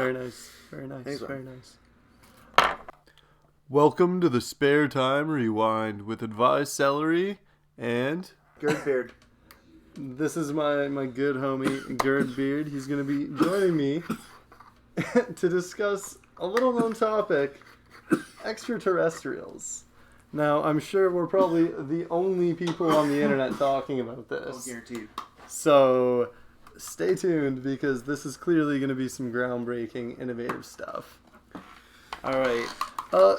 Very nice. Very nice. Thanks, very nice. Welcome to the Spare Time Rewind with Advised Celery and Gerd Beard. This is my good homie Gerd Beard. He's going to be joining me to discuss a little known topic, extraterrestrials. Now, I'm sure we're probably the only people on the internet talking about this. Oh, guaranteed. So, stay tuned because this is clearly going to be some groundbreaking, innovative stuff. All right.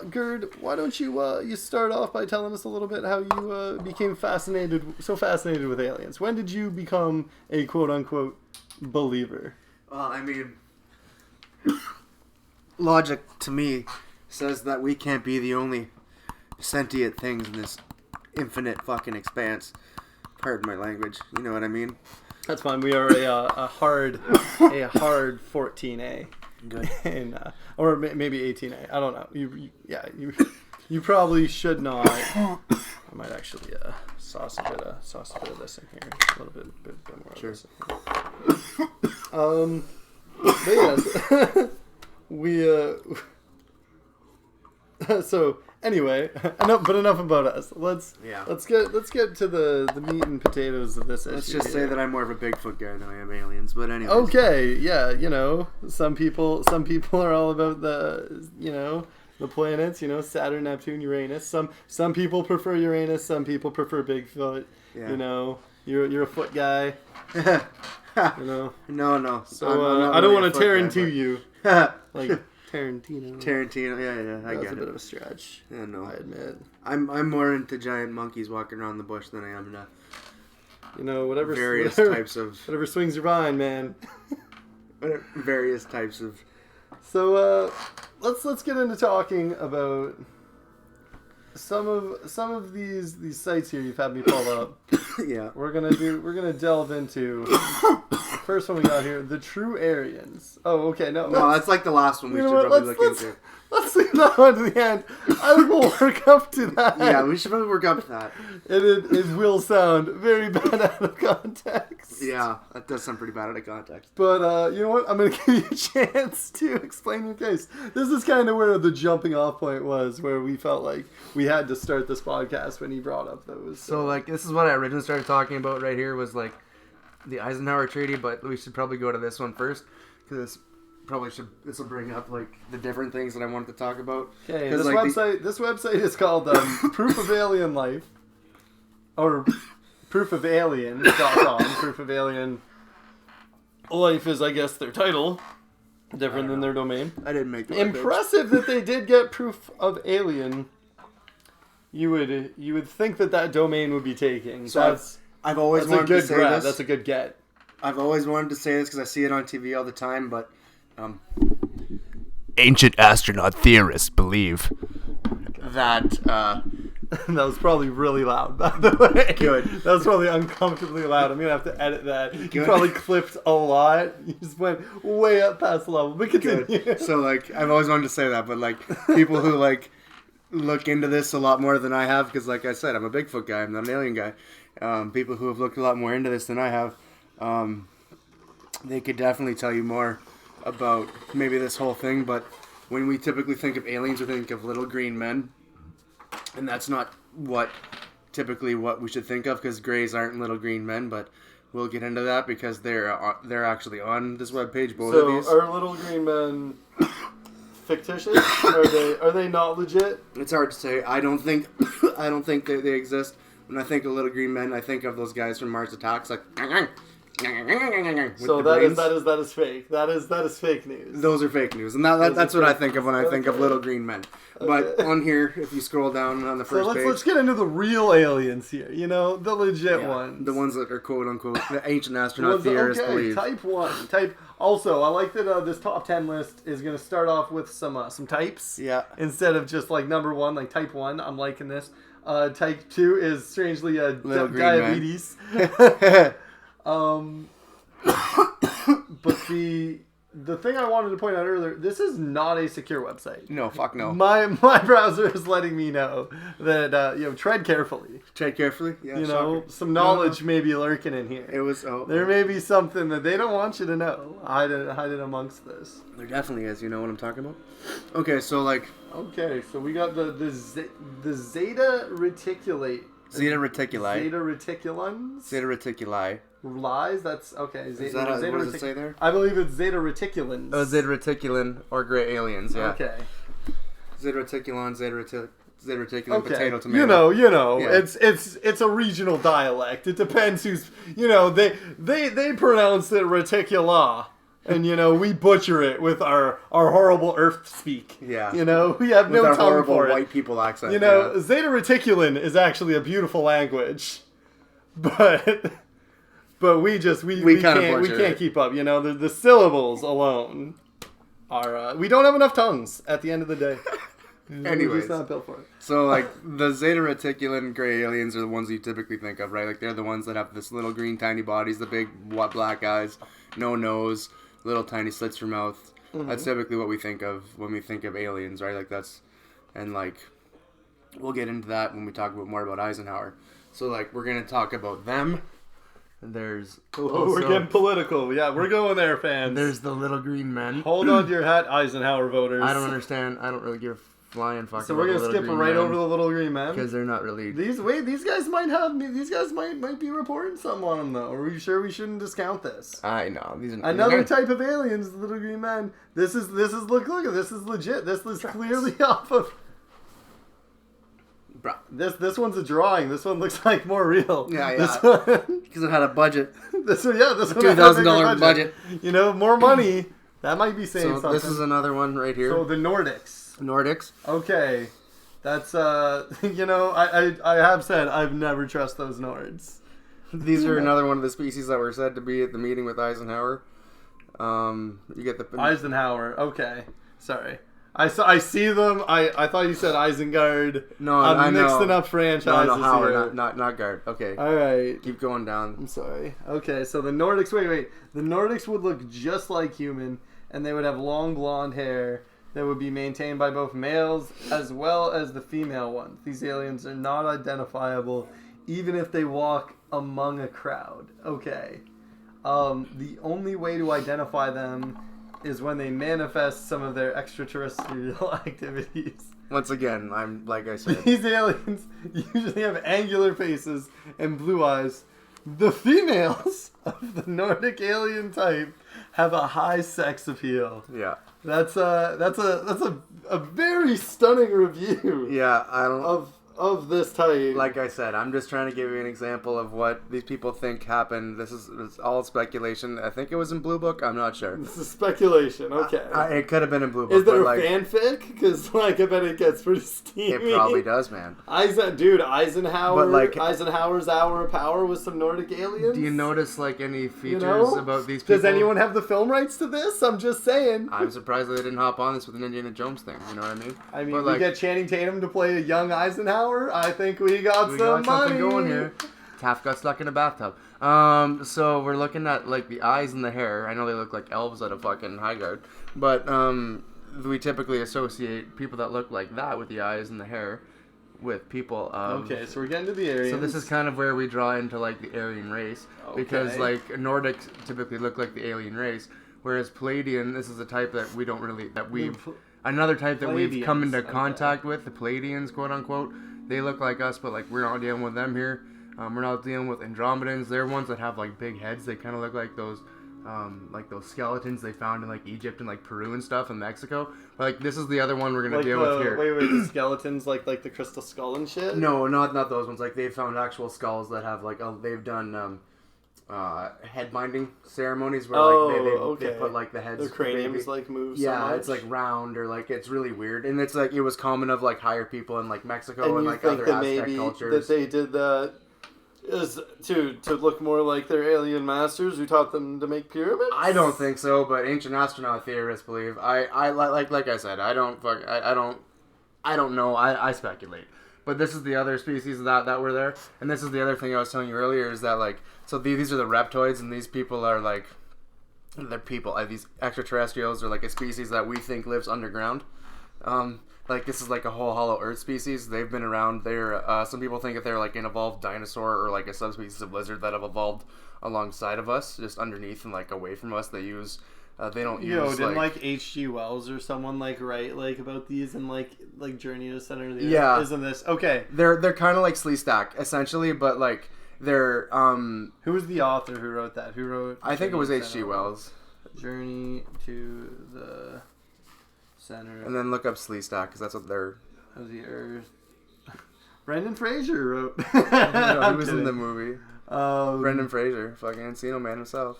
Gerd, why don't you start off by telling us a little bit how you became fascinated with aliens? When did you become a quote-unquote believer? Well, I mean, logic to me says that we can't be the only sentient things in this infinite fucking expanse. Pardon my language. You know what I mean? That's fine. We are a hard 14A. Good. And, or maybe 18A. I don't know. You probably should not. I might actually sauce a bit of this in here. A little bit more. Sure. Of this. But yes, so anyway, enough about us. Let's get to the meat and potatoes of this issue. Let's just say that I'm more of a Bigfoot guy than I am aliens. But anyway. Okay, yeah, some people are all about the planets, Saturn, Neptune, Uranus. Some people prefer Uranus, some people prefer Bigfoot. Yeah. You're a foot guy. No. So I don't want to tear into you. Like Tarantino, yeah, I get it. That's a bit of a stretch. Yeah, no, I admit. I'm more into giant monkeys walking around the bush than I am to whatever swings your vine, man. Various types of. So let's get into talking about some of these sites here you've had me pull up. Yeah, we're gonna delve into. First one we got here, the True Aryans. Oh, okay, no, that's like the last one we should probably look into. Let's leave that one to the end. I think we'll work up to that. Yeah, we should probably work up to that. It will sound very bad out of context. Yeah, that does sound pretty bad out of context. But you know what? I'm going to give you a chance to explain your case. This is kind of where the jumping off point was, where we felt like we had to start this podcast when he brought up those. So like, this is what I originally started talking about right here was like the Eisenhower Treaty, but we should probably go to this one first because this will bring up like the different things that I wanted to talk about. Okay, this website is called Proof of Alien Life, or proofofalien.com. Proof of Alien Life is, I guess, their title, different than their domain. I didn't make that. Impressive that they did get Proof of Alien. You would think that domain would be taking. So I've always wanted to say this. That's a good get. I've always wanted to say this because I see it on TV all the time, but ancient astronaut theorists believe that that was probably really loud, by the way. Good. That was probably uncomfortably loud. I'm gonna have to edit that. Good. You probably clipped a lot. You just went way up past the level. But continue. Good. So like, I've always wanted to say that, but like, people who like look into this a lot more than I have, because like I said, I'm a Bigfoot guy. I'm not an alien guy. People who have looked a lot more into this than I have, they could definitely tell you more about maybe this whole thing. But when we typically think of aliens, we think of little green men, and that's not what we should think of, because greys aren't little green men. But we'll get into that because they're actually on this webpage. Both of these. So are little green men fictitious? Are they not legit? It's hard to say. I don't think they exist. When I think of little green men, I think of those guys from Mars Attacks, like. So that is fake. That is fake news. Those are fake news, and that's what I think of when I think of little green men. But on here, if you scroll down on the first page, let's get into the real aliens here. The legit ones, the ones that are quote unquote the ancient astronaut theorists believe. Type 1. Also, I like that this top 10 list is going to start off with some types. Yeah. Instead of just like number 1, like type 1. I'm liking this. Type 2 is strangely diabetes. But the thing I wanted to point out earlier, this is not a secure website. No, fuck no. My browser is letting me know that tread carefully. Tread carefully. Yeah, Some knowledge may be lurking in here. It was. There may be something that they don't want you to know. Hide it amongst this. There definitely is. You know what I'm talking about? Okay, so like. Okay, so we got the zeta reticulate. Zeta reticuli. Zeta reticulans. Zeta reticuli. Lies. That's okay. Is that what does it say there? I believe it's zeta reticulans. Oh, zeta reticulan or gray aliens. Yeah. Okay. Zeta reticulon, zeta reticulan, Okay. potato, tomato. You know. Yeah. It's a regional dialect. It depends who's. They pronounce it reticula. And, we butcher it with our horrible earth speak. Yeah. We have With no our tongue horrible for it. white people accent. Zeta Reticulan is actually a beautiful language. But we can't keep up. The syllables alone are, we don't have enough tongues at the end of the day. Anyways. We're just not built for it. So, like, the Zeta Reticulan gray aliens are the ones you typically think of, right? Like, they're the ones that have this little green tiny bodies, the big black eyes, no nose, little tiny slits for mouth. Mm-hmm. That's typically what we think of when we think of aliens, right? Like, we'll get into that when we talk more about Eisenhower. So, like, we're going to talk about them. There's we're getting political. Yeah, we're going there, fans. There's the little green men. Hold on to your hat, Eisenhower voters. I don't understand. I don't really give a flying fuck. So we're gonna skip right over the little green men because they're not really. These guys might be reporting something on them though. Are we sure we shouldn't discount this? I know these are another type of aliens, the little green men. This is look at this is legit. This is clearly off of. Bro. This one's a drawing. This one looks like more real. Yeah. Because it had a budget. This one $2,000 budget. More money. That might be saying something. This is another one right here. So the Nordics. Okay, that's I have said I've never trust those Nords. These are another one of the species that were said to be at the meeting with Eisenhower. You get the Eisenhower. Okay, sorry. I see them. I thought you said Isengard. No, I'm I mixing know. up franchises No, Howard, here. not Guard. Okay. All right. Keep going down. I'm sorry. Okay, so the Nordics. Wait. The Nordics would look just like human, and they would have long blonde hair that would be maintained by both males as well as the female ones. These aliens are not identifiable, even if they walk among a crowd. Okay. The only way to identify them is when they manifest some of their extraterrestrial activities. Once again, I'm like I said. These aliens usually have angular faces and blue eyes. The females of the Nordic alien type have a high sex appeal. Yeah. That's a very stunning review. Yeah, I don't of this type. Like I said, I'm just trying to give you an example of what these people think happened. It's all speculation. I think it was in Blue Book. I'm not sure. This is speculation. Okay. It could have been in Blue Book. Is there a fanfic? Because I bet it gets pretty steamy. It probably does, man. Eisenhower. But Eisenhower's Hour of Power with some Nordic aliens. Do you notice any features about these people? Does anyone have the film rights to this? I'm just saying. I'm surprised they didn't hop on this with an Indiana Jones thing. You know what I mean? We get Channing Tatum to play a young Eisenhower. I think we got some money going here. Taft got stuck in a bathtub. So we're looking at the eyes and the hair. I know they look like elves at a fucking Highgard, but we typically associate people that look like that with the eyes and the hair with people. Okay, so we're getting to the Aryans. So this is kind of where we draw into the Aryan race, because Nordics typically look like the alien race, whereas Palladian, this is a type that we don't really another type that we've come into contact with, the Palladians, quote unquote. They look like us, but we're not dealing with them here. We're not dealing with Andromedans. They're ones that have big heads. They kind of look like those skeletons they found in Egypt and Peru and stuff in Mexico. But this is the other one we're gonna deal with here. Wait, the skeletons like the crystal skull and shit? No, not those ones. They found actual skulls that have they've done head binding ceremonies where they put the heads. The craniums move. Yeah, so much. it's round or it's really weird, and it's it was common of higher people in Mexico and other that Aztec cultures. That they did that is to look more like their alien masters who taught them to make pyramids. I don't think so, but ancient astronaut theorists believe. I like I said, I don't know. I speculate. But this is the other species that were there, and this is the other thing I was telling you earlier is that so these are the reptoids, and these people are they're people. These extraterrestrials are like a species that we think lives underground. Like this is like a whole hollow Earth species. They've been around. They're some people think that they're like an evolved dinosaur or like a subspecies of lizard that have evolved alongside of us, just underneath and like away from us. They use. They don't use. Didn't like H.G. Wells or someone like write like about these and like Journey to the Center of the Earth? Yeah. Isn't this okay? They're kind of like Sleestack essentially, but like they're Who was the author who wrote that? Who wrote? I think it was H.G. Center Wells. Journey to the Center. And then look up Sleestack because that's what they're. Of the Earth. Brendan Fraser wrote. No, he was in the movie. Brendan Fraser, fucking Encino Man himself.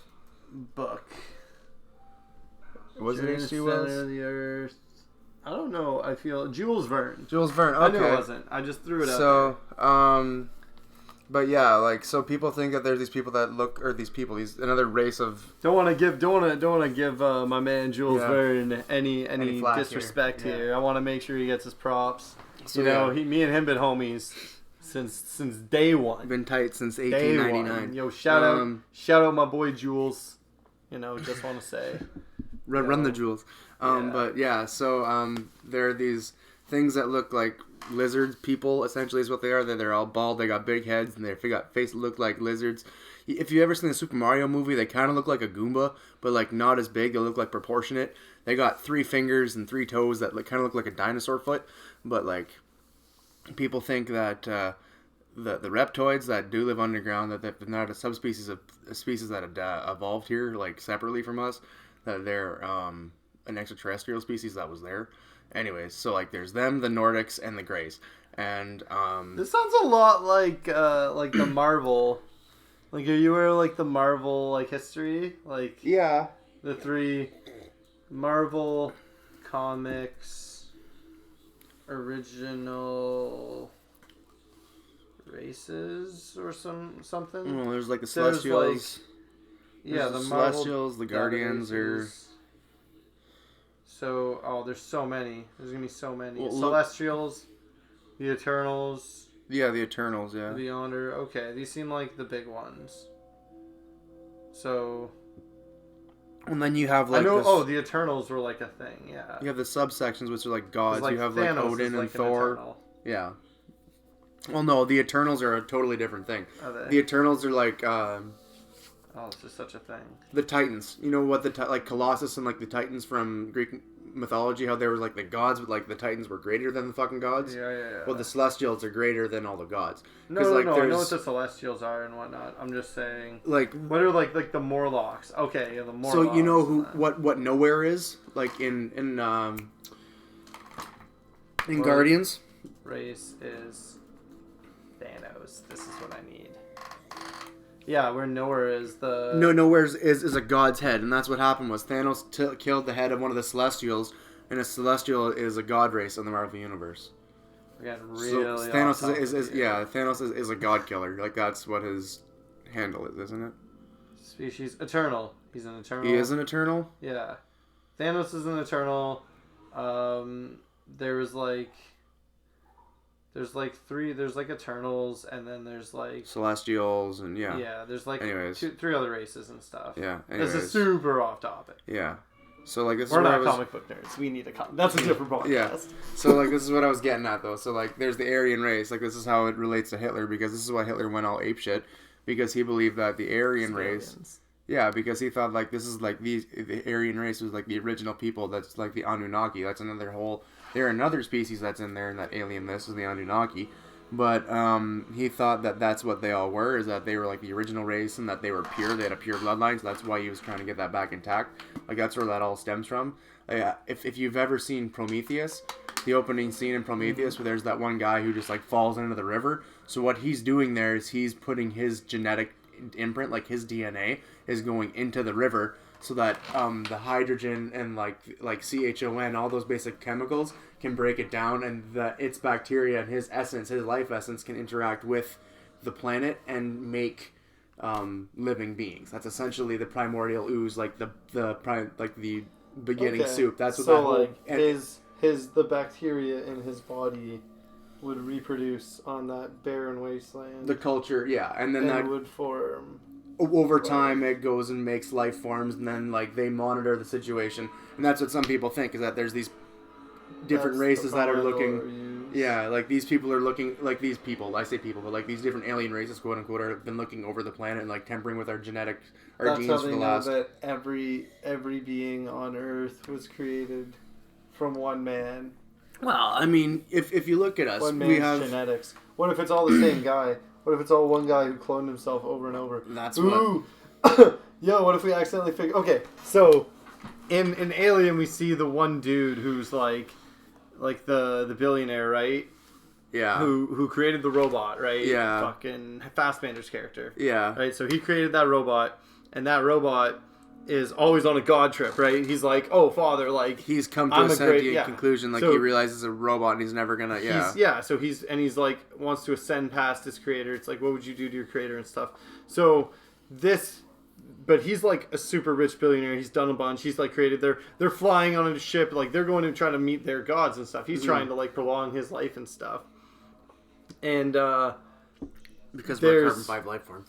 Book. Was it H.G. Center Wells? of the Earth. I don't know. I feel Jules Verne. Jules Verne. Okay. I knew it wasn't. I just threw it out So, but yeah, like so people think that there's these people that look, or these another race of. Don't want to give my man Jules Verne any flack disrespect here. Yeah. I want to make sure he gets his props. So, me and him been homies since day one. Been tight since Day 1899. one. Yo, shout out my boy Jules. Just want to say. Run the jewels. But yeah, so there are these things that look like lizards. People essentially is what they are. They're all bald. They got big heads and they got face that look like lizards. If you ever seen the Super Mario movie, they kind of look like a Goomba, but like not as big. They look like proportionate. They got 3 fingers and 3 toes that kind of look like a dinosaur foot. But like people think that the reptoids that do live underground, that they're not a subspecies of a species that evolved here like separately from us. That they're an extraterrestrial species that was there. Anyways, so like there's them, the Nordics, and the Greys, and this sounds a lot like the Marvel. Like, are you aware of, like the Marvel like history? Like yeah, the 3 Marvel comics original races or something. Well, there's like the Celestials. Yeah, the Marvel Celestials, the Guardians, or so. There's so many. There's gonna be so many. Well, Celestials, the Eternals. Yeah, the Eternals. Yeah. The Beyonder. Okay, these seem like the big ones. So. And then you have like I know. The Eternals were like a thing. Yeah. You have the subsections, which are like gods. Like you have Thanos like Odin is, like, and Thor. Yeah. Well, no, the Eternals are a totally different thing. Are they? The Eternals are like. It's just such a thing. The Titans. You know what like Colossus and like the Titans from Greek mythology, how there was like the gods, but like the Titans were greater than the fucking gods? Yeah. Well, the Celestials are greater than all the gods. No, like, I know what the Celestials are and whatnot. I'm just saying. Like, what are like the Morlocks? Okay, the Morlocks. So you know what Nowhere is? Like in Guardians? Race is Thanos. This is what I need. Yeah, where Nowhere is the... Nowhere is a god's head, and that's what happened was Thanos killed the head of one of the Celestials, and a Celestial is a god race in the Marvel Universe. We got really Thanos Thanos is a god killer. Like, that's what his handle is, isn't it? Species Eternal. He's an Eternal. He is an Eternal? Yeah. Thanos is an Eternal. There's like 3. There's like Eternals, and then there's like Celestials, and yeah. Yeah, there's like anyways. 3 other races and stuff. Yeah. Anyways. This is super off topic. Yeah. So like this We're is not comic book nerds. We need that's a different podcast. Yeah. So like this is what I was getting at though. So like there's the Aryan race. Like this is how it relates to Hitler, because this is why Hitler went all apeshit, because he believed that the Aryan race. Yeah, because he thought like this is like the Aryan race was like the original people. That's like the Anunnaki. That's another whole. There are another species that's in there in that alien list is the Anunnaki. But he thought that that's what they all were, is that they were like the original race and that they were pure. They had a pure bloodline, so that's why he was trying to get that back intact. Like that's where that all stems from. If you've ever seen Prometheus, the opening scene in Prometheus where there's that one guy who just like falls into the river. So what he's doing there is he's putting his genetic imprint, like his DNA, is going into the river, so that the hydrogen and like CHON, all those basic chemicals, can break it down, and its bacteria and his essence, his life essence, can interact with the planet and make living beings. That's essentially the primordial ooze, like the beginning soup. That's what the bacteria in his body would reproduce on that barren wasteland. The culture, yeah, and then that would form over time it goes and makes life forms, and then like they monitor the situation, and that's what some people think is that there's these different races that are looking. Yeah, like these people are looking like these people. I say people, but like these different alien races, quote unquote, have been looking over the planet and like tampering with our genetics, our genes for the last. That's how they know that every being on Earth was created from one man. Well, I mean, if you look at us, one man's we have genetics. What if it's all the same guy? What if it's all one guy who cloned himself over and over? That's Ooh. Yo, what if we accidentally figure? Okay, so in Alien we see the one dude who's like the billionaire, right? Yeah. Who created the robot, right? Yeah. Fucking Fassbender's character. Yeah. Right. So he created that robot, and that robot is always on a god trip, right? He's like, oh, father, like he's come to a sentient conclusion, like so, he realizes a robot and he's never gonna, so he's like wants to ascend past his creator. It's like, what would you do to your creator and stuff? So but he's like a super rich billionaire. He's done a bunch. He's like created. They're flying on a ship, like they're going to try to meet their gods and stuff. He's trying to like prolong his life and stuff. And because we're carbon 5 life form,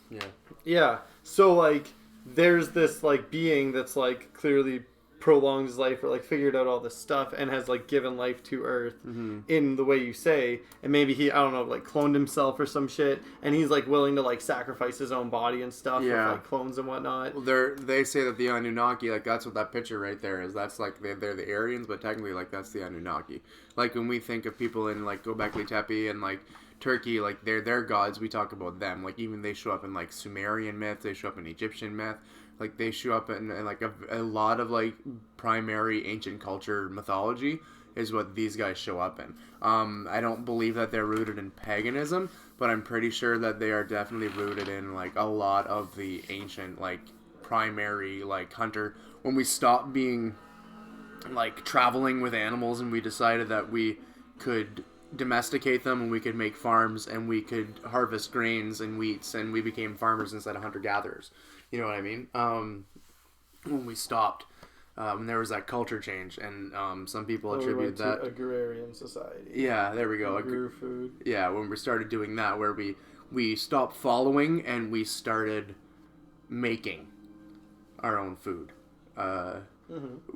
yeah. So like. There's this like being that's like clearly prolonged his life or like figured out all this stuff and has like given life to Earth in the way you say, and maybe he, I don't know, like cloned himself or some shit, and he's like willing to like sacrifice his own body and stuff with like clones and whatnot. Well, they say that the Anunnaki, like that's what that picture right there is. That's like they're the Aryans, but technically like that's the Anunnaki. Like when we think of people in like Göbekli Tepe and like Turkey, like they're their gods, we talk about them. Like even they show up in like Sumerian myth, they show up in Egyptian myth, like they show up in like a lot of like primary ancient culture mythology is what these guys show up in. I don't believe that they're rooted in paganism, but I'm pretty sure that they are definitely rooted in like a lot of the ancient like primary like hunter. When we stopped being like traveling with animals and we decided that we could domesticate them and we could make farms and we could harvest grains and wheats and we became farmers instead of hunter-gatherers. You know what I mean? When we stopped, there was that culture change, and some people attribute that to agrarian society. Yeah, there we go. Grew food. Yeah, when we started doing that, where we stopped following and we started making our own food.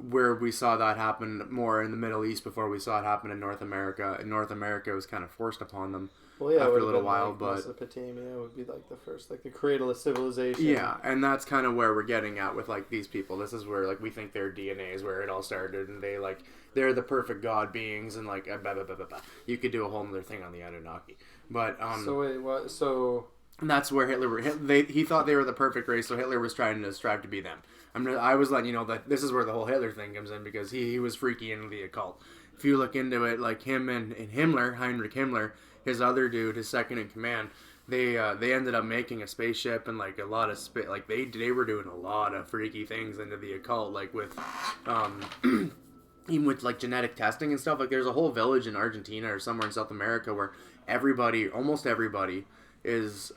Where we saw that happen more in the Middle East before we saw it happen in North America. In North America, it was kind of forced upon them after a little while. But Mesopotamia would be like the first, like the cradle of civilization. Yeah, and that's kind of where we're getting at with like these people. This is where like we think their DNA is where it all started, and they're the perfect god beings, and like blah, blah, blah, blah, blah. You could do a whole other thing on the Anunnaki, but So wait, what? So. And that's where he thought they were the perfect race, so Hitler was trying to strive to be them. I was letting you know that this is where the whole Hitler thing comes in, because he was freaky into the occult. If you look into it, like him and Himmler, Heinrich Himmler, his other dude, his second in command, they ended up making a spaceship and like a lot of like they were doing a lot of freaky things into the occult, like with even with like genetic testing and stuff. Like there's a whole village in Argentina or somewhere in South America where almost everybody is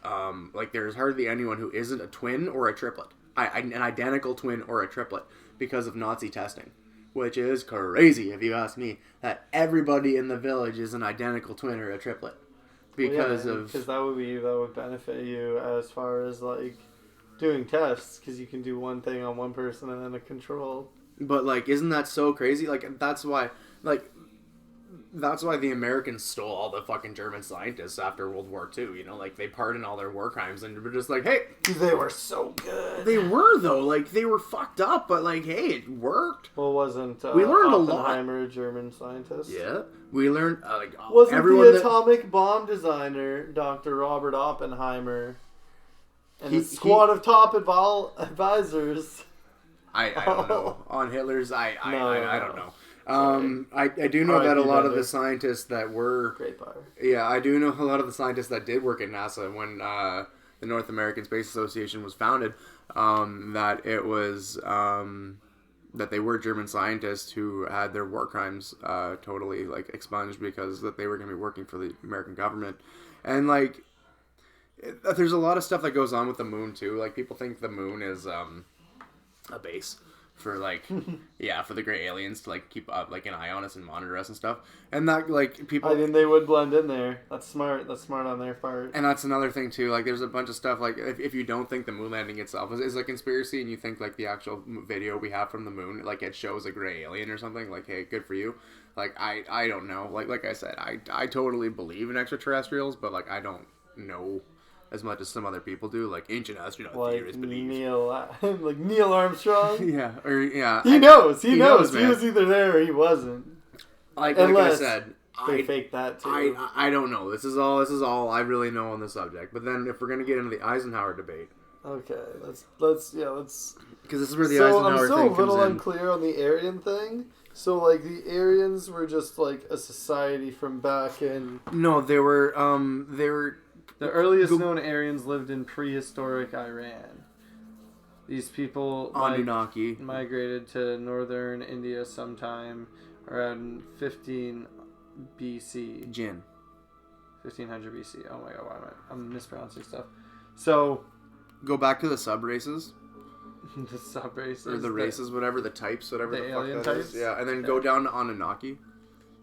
like there's hardly anyone who isn't a twin or a triplet, an identical twin or a triplet, because of Nazi testing, which is crazy if you ask me, that everybody in the village is an identical twin or a triplet because that would benefit you as far as like doing tests, because you can do one thing on one person and then a control. But like, isn't that so crazy? Like that's why the Americans stole all the fucking German scientists after World War II, you know? Like, they pardoned all their war crimes and were just like, hey... They were so good. They were, though. Like, they were fucked up, but, like, hey, it worked. Well, wasn't we learned Oppenheimer a German scientist? Yeah. We learned, wasn't the atomic bomb designer Dr. Robert Oppenheimer and a squad of top advisors? I don't know. On Hitler's, I don't know. I do know that a lot of the scientists that were... Great power. Yeah, I do know a lot of the scientists that did work at NASA when the North American Space Association was founded, that it was... that they were German scientists who had their war crimes totally like expunged because that they were going to be working for the American government. And like, there's a lot of stuff that goes on with the moon too. Like people think the moon is a base. for like for the gray aliens to like keep up like an eye on us and monitor us and stuff, and that like people. I mean, they would blend in there. That's smart. That's smart on their part. And that's another thing too. Like, there's a bunch of stuff like if you don't think the moon landing itself is a conspiracy, and you think like the actual video we have from the moon, like it shows a gray alien or something, like hey, good for you. Like I don't know. Like I said, I totally believe in extraterrestrials, but like I don't know as much as some other people do, like ancient astronaut theorists believe. Like Neil Armstrong. He He knows. He knows, he was either there or he wasn't. Like I said, they faked that too. I don't know. This is all I really know on the subject. But then if we're gonna get into the Eisenhower debate, okay, let's because this is where the Eisenhower thing comes in. So I'm still a little unclear on the Aryan thing. So like the Aryans were just like a society from back in. No, they were. The earliest known Aryans lived in prehistoric Iran. These people Anunnaki migrated to northern India sometime around 15 BC. Jinn. 1500 BC. Oh my god, why am I'm mispronouncing stuff. So, go back to the sub races. The sub races. Or the races, whatever, the types, whatever the fuck that types? is. Yeah, and then go down to Anunnaki.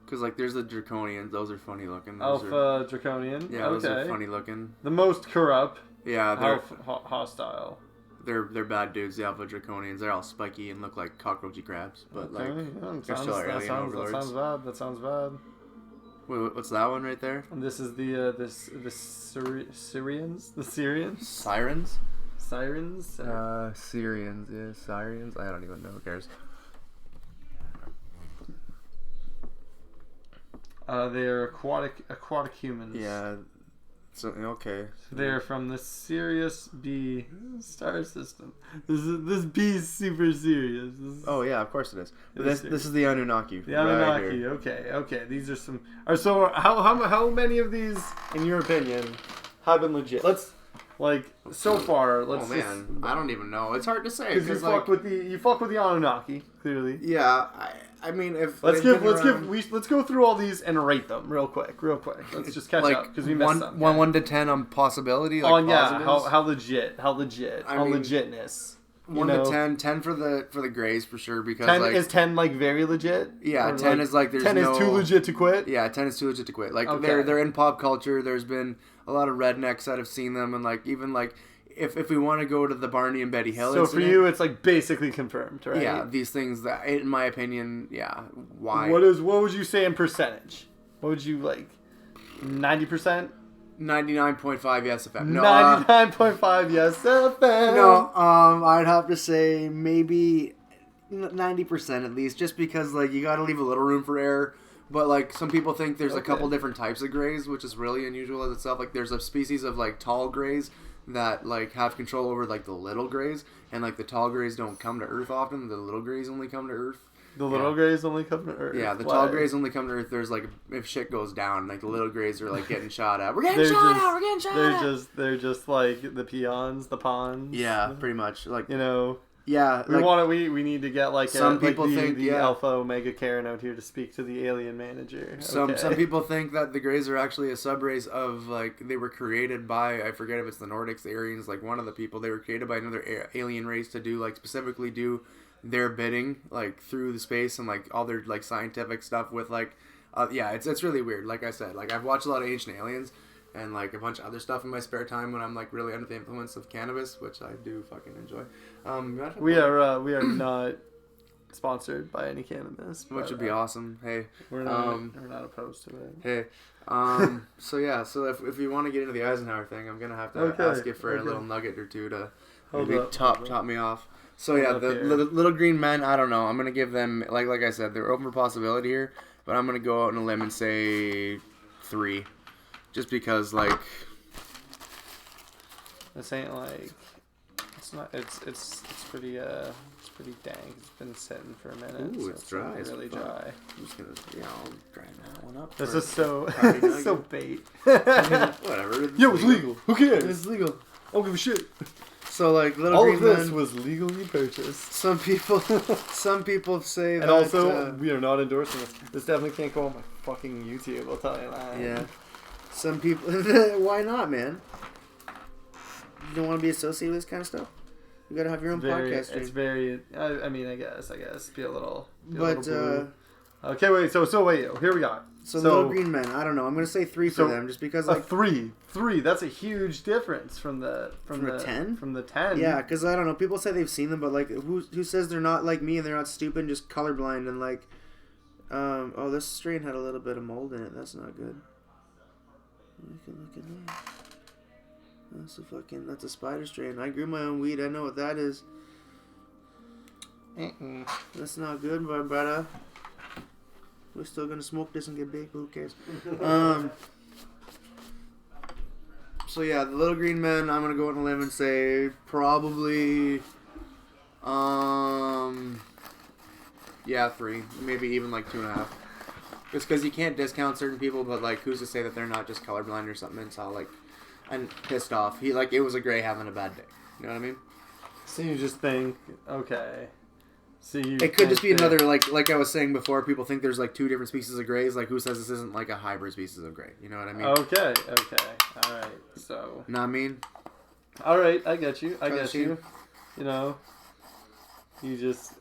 Because, like, there's the Draconians. Those are funny looking. Alpha Draconian. Yeah, those are funny looking. The most corrupt. Yeah, they're hostile. They're bad dudes, the Alpha Draconians. They're all spiky and look like cockroachy crabs. But, they're still our alien overlords. That sounds bad. Wait, what's that one right there? And this is the Syrians? The Syrians? Sirens? Sirens? Syrians, yeah. Syrians? I don't even know. Who cares? They're aquatic humans. Yeah. So, okay. They're from the Sirius B star system. This B is super serious. Oh yeah, of course it is. This is the Anunnaki. The Anunnaki. Right, okay. These are some. So how many of these, in your opinion, have been legit? Let's so far. Oh man, I don't even know. It's hard to say because you fuck with the Anunnaki clearly. Yeah, I mean if let's go through all these and rate them real quick. Let's just catch up because we missed some. 1 to 10 on possibility. Like how legit on legitness. 1 to 10 for the Greys for sure because 10 is 10 like very legit. Yeah, 10 is like there's 10 is too legit to quit. Yeah, 10 is too legit to quit. Like they're in pop culture. There's been a lot of rednecks that have seen them and like even like. If we want to go to the Barney and Betty Hill incident, for you it's like basically confirmed, right? Yeah, these things that, in my opinion, yeah. Why? What would you say in percentage? What would you like? 90%? 99.5 yes FM. No, 99.5 yes FM. No, I'd have to say maybe 90% at least, just because like you got to leave a little room for error. But like some people think there's a couple different types of greys, which is really unusual as itself. Like there's a species of like tall greys that like have control over like the little greys, and like the tall greys don't come to Earth often. The little greys only come to Earth. The little greys only come to Earth. Yeah, the tall greys only come to Earth. There's like if shit goes down, like the little greys are like getting shot at. We're getting shot at. They're just like the peons, the pawns. Yeah, pretty much. Like Yeah, we need to get like some people think the Alpha Omega Karen out here to speak to the alien manager. Some people think that the Greys are actually a subrace of like they were created by, I forget if it's the Nordics, the Aryans, like one of the people, they were created by another alien race to do like specifically do their bidding like through the space and like all their like scientific stuff with like it's really weird. Like I said, like I've watched a lot of Ancient Aliens and like a bunch of other stuff in my spare time when I'm like really under the influence of cannabis, which I do fucking enjoy. We are not sponsored by any cannabis, which would be awesome. Hey, we're not opposed to it. Hey, so if you want to get into the Eisenhower thing, I'm gonna have to ask you for a little nugget or two to maybe top me off. So yeah, the little green men, I don't know. I'm gonna give them like I said, they're open for possibility here, but I'm gonna go out on a limb and say 3. Just because, like, this ain't like it's not. It's pretty dank. It's been sitting for a minute. Ooh, it's dry. It's really dry. I'm just gonna, I'll dry that one up. This is so bait. Whatever. Yo, it's legal. Who cares? It's legal. I don't give a shit. So like little all green of this men, was legally purchased. Some people say that. And also, we are not endorsing this. This definitely can't go on my fucking YouTube. I'll tell you that. Yeah. Some people, why not, man? You don't want to be associated with this kind of stuff? You gotta have your own podcast stream. It's very. I mean, I guess. Be a little. But okay, wait. So wait. Here we go. So Little Green Men. I don't know. I'm gonna say 3 for them, just because like three. That's a huge difference from the 10. From the 10. Yeah, because I don't know. People say they've seen them, but like, who says they're not like me and they're not stupid, and just colorblind and like. Oh, this strain had a little bit of mold in it. That's not good. Look at that. That's a spider strain. I grew my own weed. I know what that is. That's not good, my brother. We're still gonna smoke this and get big, but who cares? So yeah, the Little Green Men, I'm gonna go on a limb and say probably, yeah, 3, maybe even like 2.5. Just because you can't discount certain people, but like, who's to say that they're not just colorblind or something? And so like, and pissed off. It was a gray having a bad day. You know what I mean? So you just think, okay. It could just be another, like I was saying before, people think there's like 2 different species of grays. Like, who says this isn't like a hybrid species of gray? You know what I mean? Okay. All right. So. Not mean. All right, I get you. You know, you just.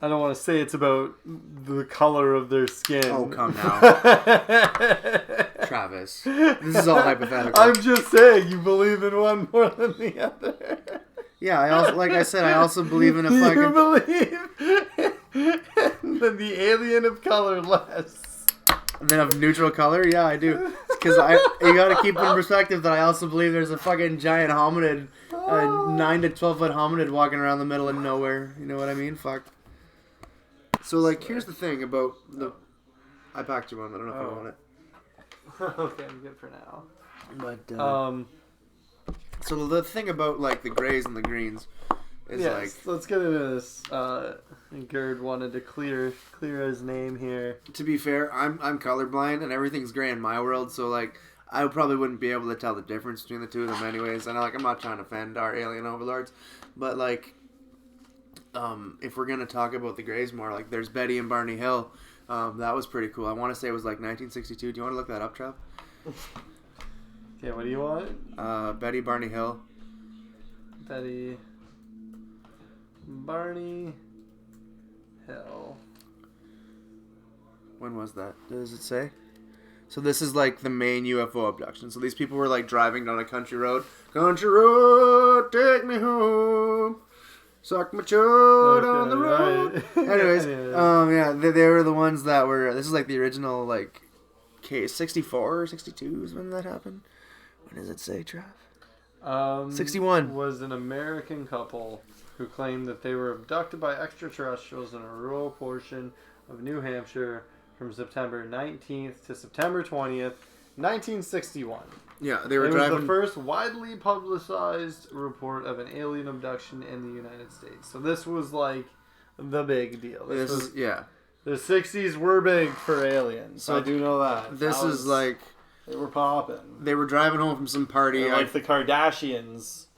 I don't want to say it's about the color of their skin. Oh, come now. Travis. This is all hypothetical. I'm just saying, you believe in one more than the other. Yeah, I also believe in a fucking... You believe in the alien of color less. Than of neutral color? Yeah, I do. Because you gotta keep in perspective that I also believe there's a fucking giant hominid, a 9 to 12 foot hominid walking around the middle of nowhere. You know what I mean? Fuck. So, like, here's the thing about the... I packed you one. I don't know if you want it. Okay, I'm good for now. But, so the thing about, like, the grays and the greens is, like... let's get into this. Gerd wanted to clear his name here. To be fair, I'm colorblind, and everything's gray in my world, so, like, I probably wouldn't be able to tell the difference between the two of them anyways. And, like, I'm not trying to offend our alien overlords, but, like... if we're gonna talk about the grays more, like there's Betty and Barney Hill, that was pretty cool. I want to say it was like 1962. Do you want to look that up, Trav? Okay, what do you want? Betty Barney Hill. Betty Barney Hill. When was that? Does it say? So this is like the main UFO abduction. So these people were like driving down a country road. Country road, take me home. Suck my chode on the road. Right. Anyways, yeah, they were the ones that were. This is like the original, like, case 64 or 62 is when that happened. When does it say, Trav? 61 was an American couple who claimed that they were abducted by extraterrestrials in a rural portion of New Hampshire from September 19th to September 20th, 1961. Yeah, they were it driving. It was the first widely publicized report of an alien abduction in the United States. So this was like the big deal. This is the 60s were big for aliens. So I do know that. This is like they were popping. They were driving home from some party. They're like the Kardashians.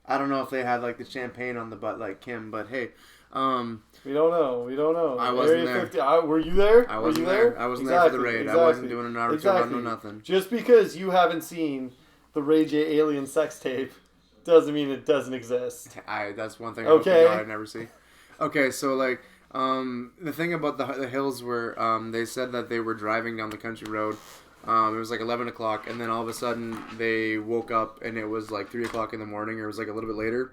I don't know if they had like the champagne on the butt like Kim, but hey. We don't know. I wasn't there. 50, were you there? I wasn't there. I wasn't there for the raid. Exactly. I wasn't doing an Naruto run, no nothing. Just because you haven't seen the Ray J alien sex tape doesn't mean it doesn't exist. That's one thing I'd never see. Okay, so like the thing about the hills were they said that they were driving down the country road. It was like 11 o'clock, and then all of a sudden they woke up and it was like 3 o'clock in the morning, or it was like a little bit later.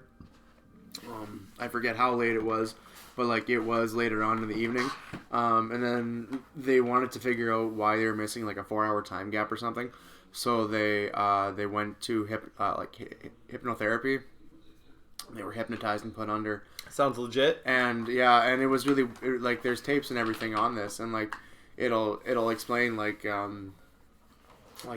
I forget how late it was, but like it was later on in the evening. And then they wanted to figure out why they were missing like a 4-hour time gap or something. So they went to hypnotherapy. They were hypnotized and put under. Sounds legit. And yeah, and it was really like there's tapes and everything on this, and like it'll explain like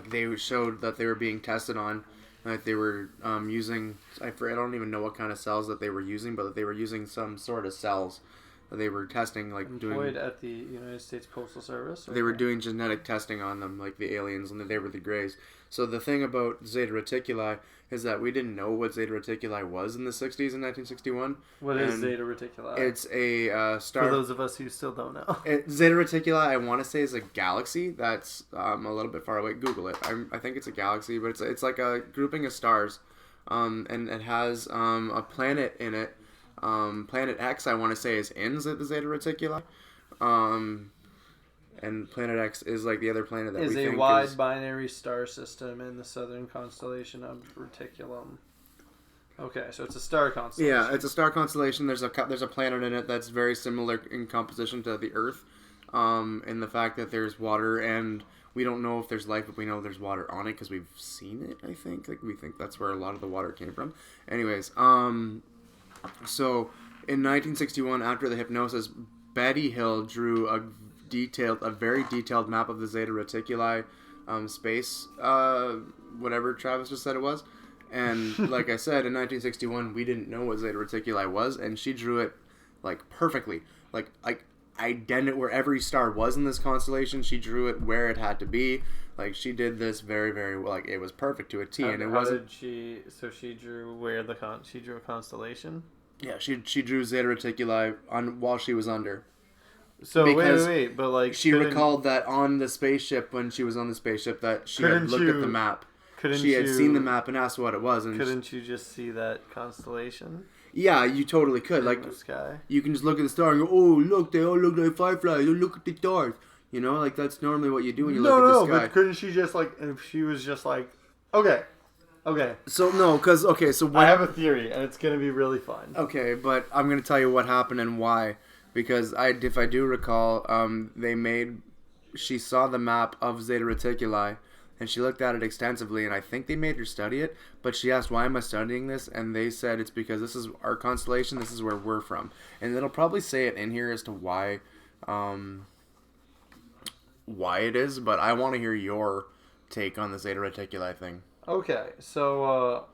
they showed that they were being tested on. Like they were using, I don't even know what kind of cells that they were using, but that they were using some sort of cells that they were testing, like employed at the United States Postal Service. They were doing genetic testing on them, like the aliens, and they were the Greys. So the thing about Zeta Reticuli is that we didn't know what Zeta Reticuli was in the 60s in 1961. What is Zeta Reticuli? It's a star. For those of us who still don't know. Zeta Reticuli, I want to say, is a galaxy that's a little bit far away. Google it. I think it's a galaxy, but it's like a grouping of stars and it has a planet in it. Planet X, I want to say, ends at the Zeta Reticuli. And Planet X is like the other planet that is we a think wide is... binary star system in the southern constellation of Reticulum. Okay, so it's a star constellation. Yeah, it's a star constellation. There's a planet in it that's very similar in composition to the Earth, in the fact that there's water, and we don't know if there's life, but we know there's water on it because we've seen it. I think we think that's where a lot of the water came from. Anyways, so in 1961, after the hypnosis, Betty Hill drew a very detailed map of the Zeta Reticuli space, whatever Travis just said it was. And like I said, in 1961, we didn't know what Zeta Reticuli was, and she drew it like perfectly, like identical where every star was in this constellation. She drew it where it had to be. Like she did this very, very well. Like it was perfect to a T. And it wasn't. So she drew she drew a constellation. Yeah, she drew Zeta Reticuli while she was under. So wait, but like she recalled that on the spaceship when she was on the spaceship that she had looked at the map. She had seen the map and asked what it was. And couldn't you just see that constellation? Yeah, you totally could. Like the sky. You can just look at the star and go, "Oh, look, they all look like fireflies. Oh, look at the stars." You know, like that's normally what you do when you look at the sky. No, but couldn't she just like if she was just like, okay. So no, because I have a theory and it's gonna be really fun. Okay, but I'm gonna tell you what happened and why. Because if I do recall, she saw the map of Zeta Reticuli, and she looked at it extensively, and I think they made her study it, but she asked, why am I studying this? And they said it's because this is our constellation, this is where we're from. And it'll probably say it in here as to why it is, but I want to hear your take on the Zeta Reticuli thing. Okay, so,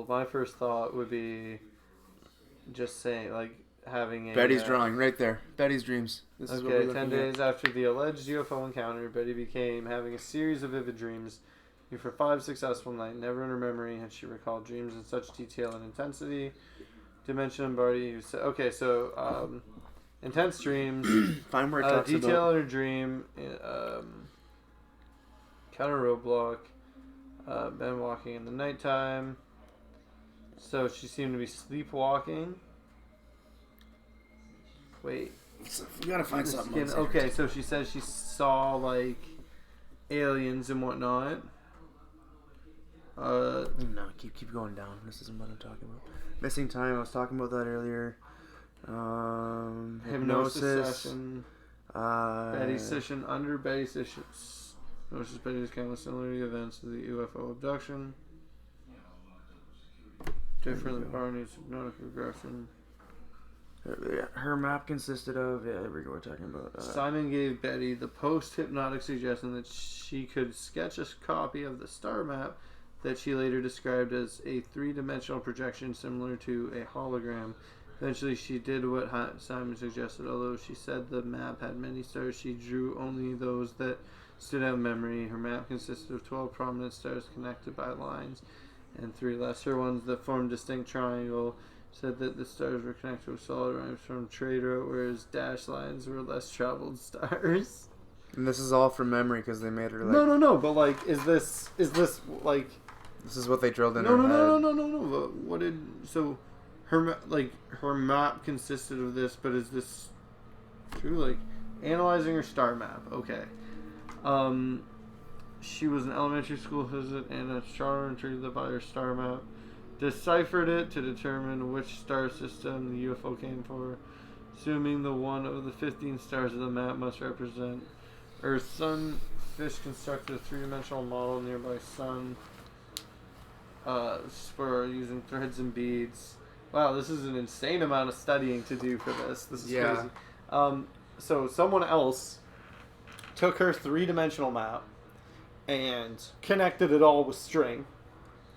my first thought would be just saying, like, having a... Betty's drawing, right there. Betty's dreams. This is what we're looking 10 days after the alleged UFO encounter, Betty became having a series of vivid dreams. For 5 successful nights, never in her memory had she recalled dreams in such detail and intensity. Dimension and Barty... Okay, so, intense dreams. Find where it talks detail in her dream. Counter roadblock. Been walking in the nighttime. So she seemed to be sleepwalking. Wait. We gotta find something. Okay, so she says she saw like aliens and whatnot. No, keep going down. This isn't what I'm talking about. Missing time. I was talking about that earlier. Hypnosis session. Betty's session under Betty's session. Hypnosis Betty is kind of similar to the events of the UFO abduction. Different than Barney's hypnotic regression. Her map consisted of... Yeah, there we go. We're talking about... Simon gave Betty the post-hypnotic suggestion that she could sketch a copy of the star map that she later described as a three-dimensional projection similar to a hologram. Eventually, she did what Simon suggested. Although she said the map had many stars, she drew only those that stood out in memory. Her map consisted of 12 prominent stars connected by lines and 3 lesser ones that formed a distinct triangle. Said that the stars were connected with solid lines from trade route, whereas dashed lines were less traveled stars. And this is all from memory because they made her like... No. But like, is this like? This is what they drilled in her head. No. What did her map consisted of this? But is this true? Like, analyzing her star map. Okay. She was an elementary school visit and an astronomer and treated by her star map. Deciphered it to determine which star system the UFO came for, assuming the one of the 15 stars of the map must represent Earth, Sun. Fish constructed a three-dimensional model nearby Sun for using threads and beads. Wow, this is an insane amount of studying to do for this. This is crazy. So someone else took her three-dimensional map and connected it all with string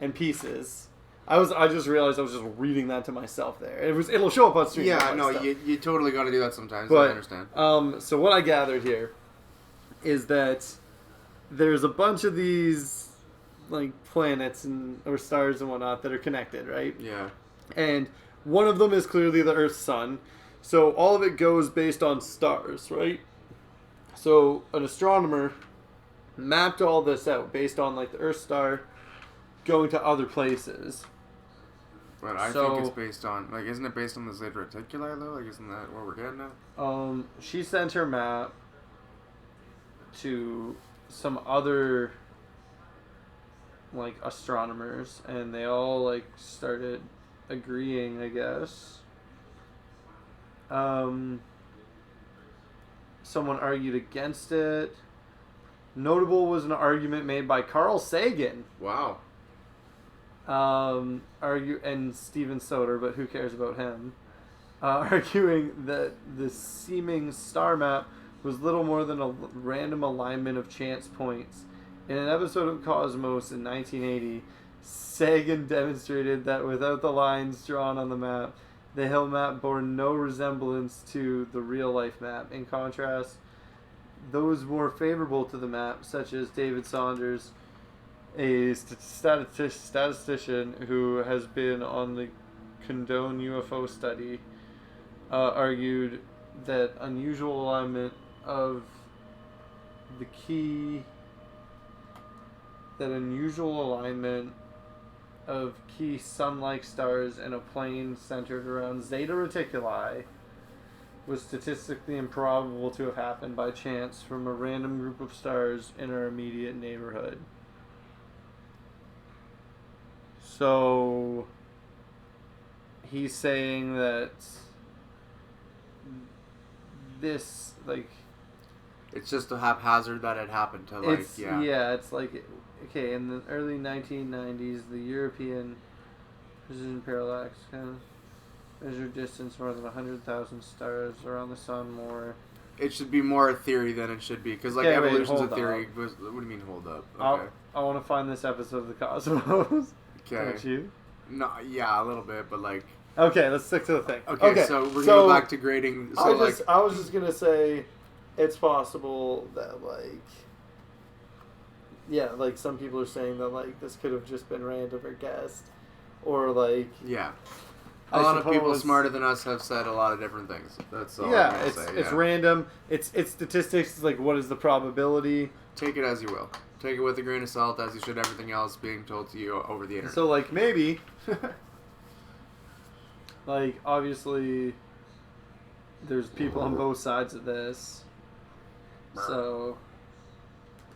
and pieces. I just realized I was just reading that to myself there. It'll show up on stream. Yeah, no, you totally got to do that sometimes. But, I understand. So what I gathered here is that there's a bunch of these like planets or stars and whatnot that are connected, right? Yeah. And one of them is clearly the Earth's sun. So all of it goes based on stars, right? So an astronomer mapped all this out based on like the Earth star going to other places. But I So- think it's based on, like, isn't it based on the zeta reticuli, though? Like, isn't that what we're getting at? She sent her map to some other like astronomers, and they all like started agreeing, I guess. Someone argued against it. Notable was an argument made by Carl Sagan. Wow. And Steven Soder, but who cares about him? Arguing that the seeming star map was little more than a random alignment of chance points. In an episode of Cosmos in 1980, Sagan demonstrated that without the lines drawn on the map, the hill map bore no resemblance to the real-life map. In contrast, those more favorable to the map, such as David Saunders, a statistician who has been on the Condone UFO study, argued that unusual alignment of the key sun-like stars in a plane centered around Zeta Reticuli was statistically improbable to have happened by chance from a random group of stars in our immediate neighborhood. So he's saying that this, like, It's just a haphazard that it happened to, like, it's like, okay, in the early 1990s, the European precision parallax kind of measured distance more than 100,000 stars around the sun more. It should be more a theory than it should be, because, like, Okay, wait, evolution's a hold theory. up. What do you mean, hold up? Okay. I want to find this episode of the Cosmos. Okay. Don't you? No, yeah, a little bit, but, like... Okay, let's stick to the thing. Okay, so we're going to go back to grading. So, I was just going to say it's possible that, like... Yeah, like, some people are saying that, like, this could have just been random or guessed. Or, like... Yeah. A lot of people smarter than us have said a lot of different things. That's all Yeah, I'm gonna say. It's random. It's statistics. It's like, what is the probability? Take it as you will. Take it with a grain of salt, as you should everything else being told to you over the internet. So, like, maybe... like, obviously, there's people on both sides of this. So...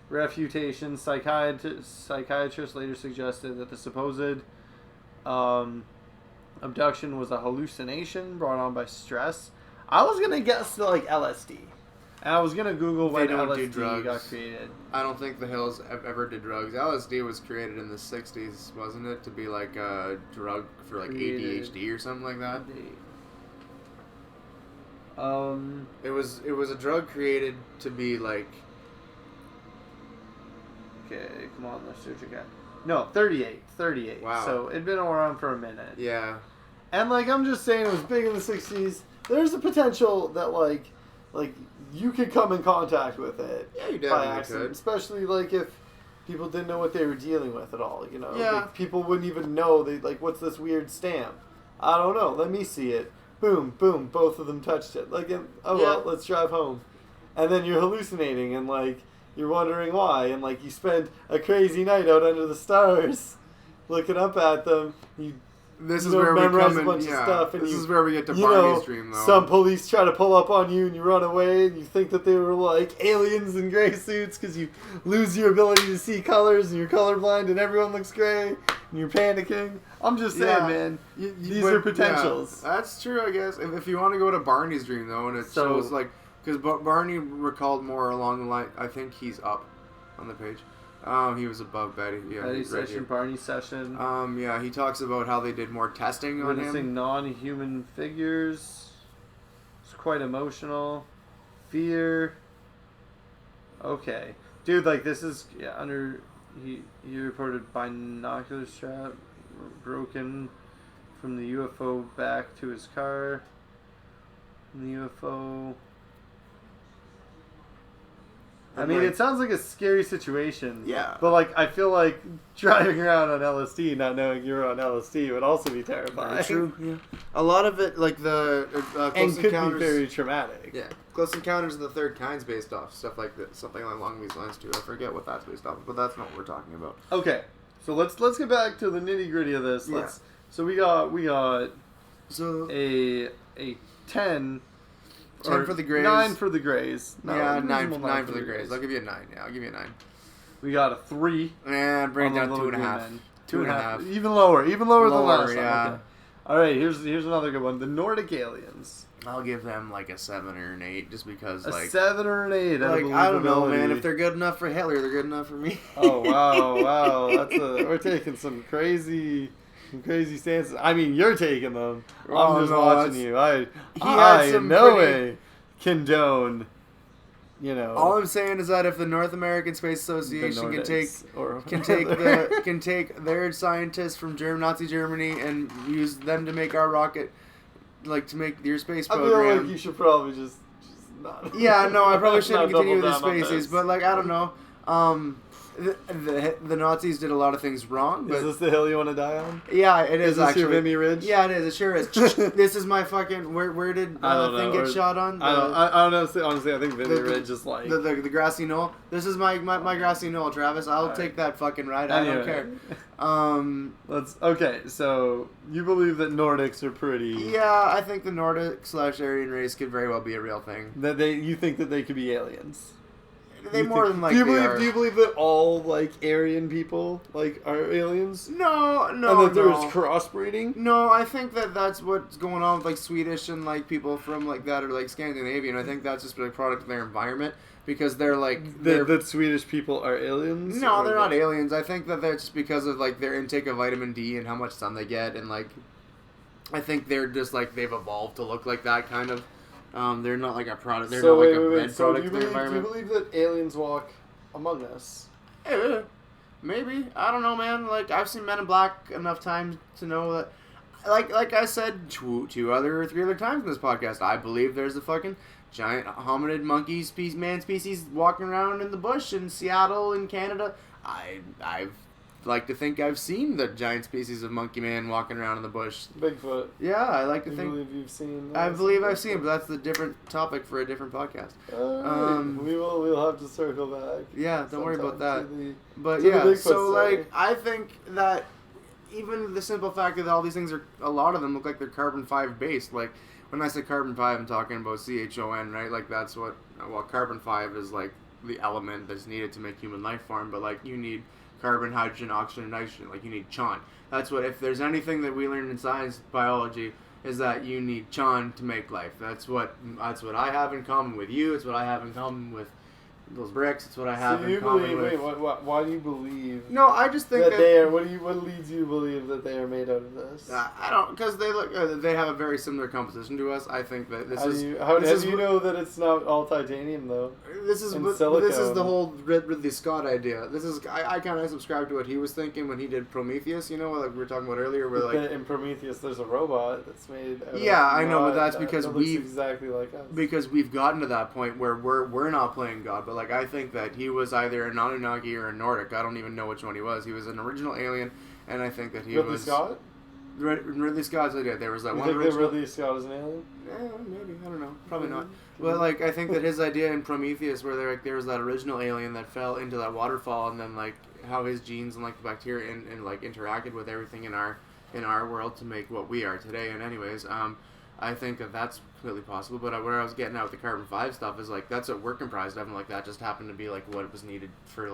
Refutation. Psychiatrists later suggested that the supposed abduction was a hallucination brought on by stress. I was gonna guess like LSD, and I was gonna Google when LSD got created. I don't think the Hills ever did drugs. LSD was created in the '60s, wasn't it, to be like a drug for like ADHD or something like that? It was a drug created to be like. Okay, come on, let's search again. No, 38. Wow. So it'd been around for a minute. Yeah. And like, I'm just saying, it was big in the 60s. There's a potential that like you could come in contact with it. Yeah, you by definitely accident, could. Especially like if people didn't know what they were dealing with at all. You know, Yeah. like, people wouldn't even know. They like, what's this weird stamp? I don't know. Let me see it. Boom, boom. Both of them touched it. Like, well, let's drive home. And then you're hallucinating and like. You're wondering why, and like you spend a crazy night out under the stars, looking up at them. This is where we memorize come a bunch in. of Yeah, stuff, and this you, is where we get to you Barney's know, dream, though. some police try to pull up on you, and you run away, and you think that they were like aliens in gray suits because you lose your ability to see colors, and you're colorblind, and everyone looks gray, and you're panicking. I'm just saying, man. These are potentials. Yeah, that's true, I guess. If you want to go to Barney's dream, though, and it shows like because Barney recalled more along the line. I think he's up on the page. He was above Betty. Yeah, Betty session, right Barney session. Yeah, he talks about how they did more testing on him. Non-human figures. It's quite emotional. Fear. Okay, dude. Like this is He reported binocular strap broken from the UFO back to his car. The UFO. I mean, it sounds like a scary situation. Yeah. But, like, I feel like driving around on LSD, not knowing you're on LSD, would also be terrifying. Very true. Yeah. A lot of it, like the Close could Encounters, be very traumatic. Yeah. Close Encounters of the Third Kind's based off stuff like that, something along these lines too. I forget what that's based off, but that's not what we're talking about. Okay, so let's get back to the nitty gritty of this. Yeah. So we got So a 10. 10 for the Grays. 9 for the Grays. No, yeah, reasonable 9 for the Grays. I'll give you a 9. Yeah, I'll give you a 9. We got a 3. And bring it on down the to 2.5. men. 2.5. Even lower than last time. Yeah. Okay. All right, here's another good one. The Nordic aliens. I'll give them like a 7 or an 8, just because A 7 or an 8. Like I don't know, man. If they're good enough for Hitler, they're good enough for me. Oh wow! We're taking some crazy stances. I mean, you're taking them. I'm just watching you. I in no way condone. All I'm saying is that if the North American Space Association can take their scientists from Nazi Germany and use them to make our rocket, like to make your space program. I feel like you should probably just not. Yeah, no, I probably shouldn't continue with the spaces, but like I don't know. The Nazis did a lot of things wrong. But is this the hill you want to die on? Yeah, it is this actually. Your Vimy Ridge? Yeah, it is. It sure is. This is my fucking. Where did the thing get shot on? I don't know. Honestly, I think Vimy Ridge is like the grassy knoll. This is my grassy knoll, Travis. I'll take that fucking ride. Anyway. I don't care. Okay. So you believe that Nordics are pretty? Yeah, I think the Nordic/Aryan race could very well be a real thing. You think that they could be aliens? They more than likely are. Do you believe that all Aryan people are aliens? No. And that there's crossbreeding? No, I think that's what's going on with Swedish and people from that are Scandinavian. I think that's just a product of their environment because they're that Swedish people are aliens. No, they're not aliens. I think that they're just because of their intake of vitamin D and how much sun they get, and I think they're just they've evolved to look like that kind of. They're not like a product. They're not a bred product of their environment. Do you believe that aliens walk among us? Yeah, maybe. I don't know, man. I've seen Men in Black enough times to know that. Like I said 3 other times in this podcast, I believe there's a fucking giant hominid monkey man species walking around in the bush in Seattle in Canada. I've like to think I've seen the giant species of monkey man walking around in the bush. Bigfoot. Yeah, I like to think. I believe you've seen. I believe I've seen, but that's a different topic for a different podcast. We'll have to circle back. Yeah, don't worry about that. I think that even the simple fact that all these things a lot of them look like they're carbon-5 based. Like when I say carbon-5, I'm talking about CHON, right? That's what. Well, carbon-5 is the element that's needed to make human life form, but you need carbon, hydrogen, oxygen, and nitrogen. You need CHON. That's what, if there's anything that we learned in science biology, is that you need CHON to make life. That's what I have in common with you. It's what I have in common with those bricks. It's what I have in common with... Why do you believe... No, I just think that they are... What leads you to believe that they are made out of this? I don't... Because they look... they have a very similar composition to us. I think that this is... How do you know that it's not all titanium, though? This is the whole Ridley Scott idea. This is... I kind of subscribe to what he was thinking when he did Prometheus, like we were talking about earlier, where in Prometheus, there's a robot that's made out of... I know, but that's because we've... exactly like us. Because we've gotten to that point where we're not playing God, but I think that he was either an Anunnaki or a Nordic. I don't even know which one he was. He was an original alien, and I think that he Ridley Scott? Ridley Scott's idea. There was that one original... You think that Ridley Scott is an alien? Yeah, maybe. I don't know. Probably not. But I think that his idea in Prometheus, where there was that original alien that fell into that waterfall, and then how his genes and the bacteria and interacted with everything in our world to make what we are today. And anyways, I think that that's completely possible. But where I was getting at with the carbon-5 stuff is that's what we're comprised of, and that just happened to be what was needed for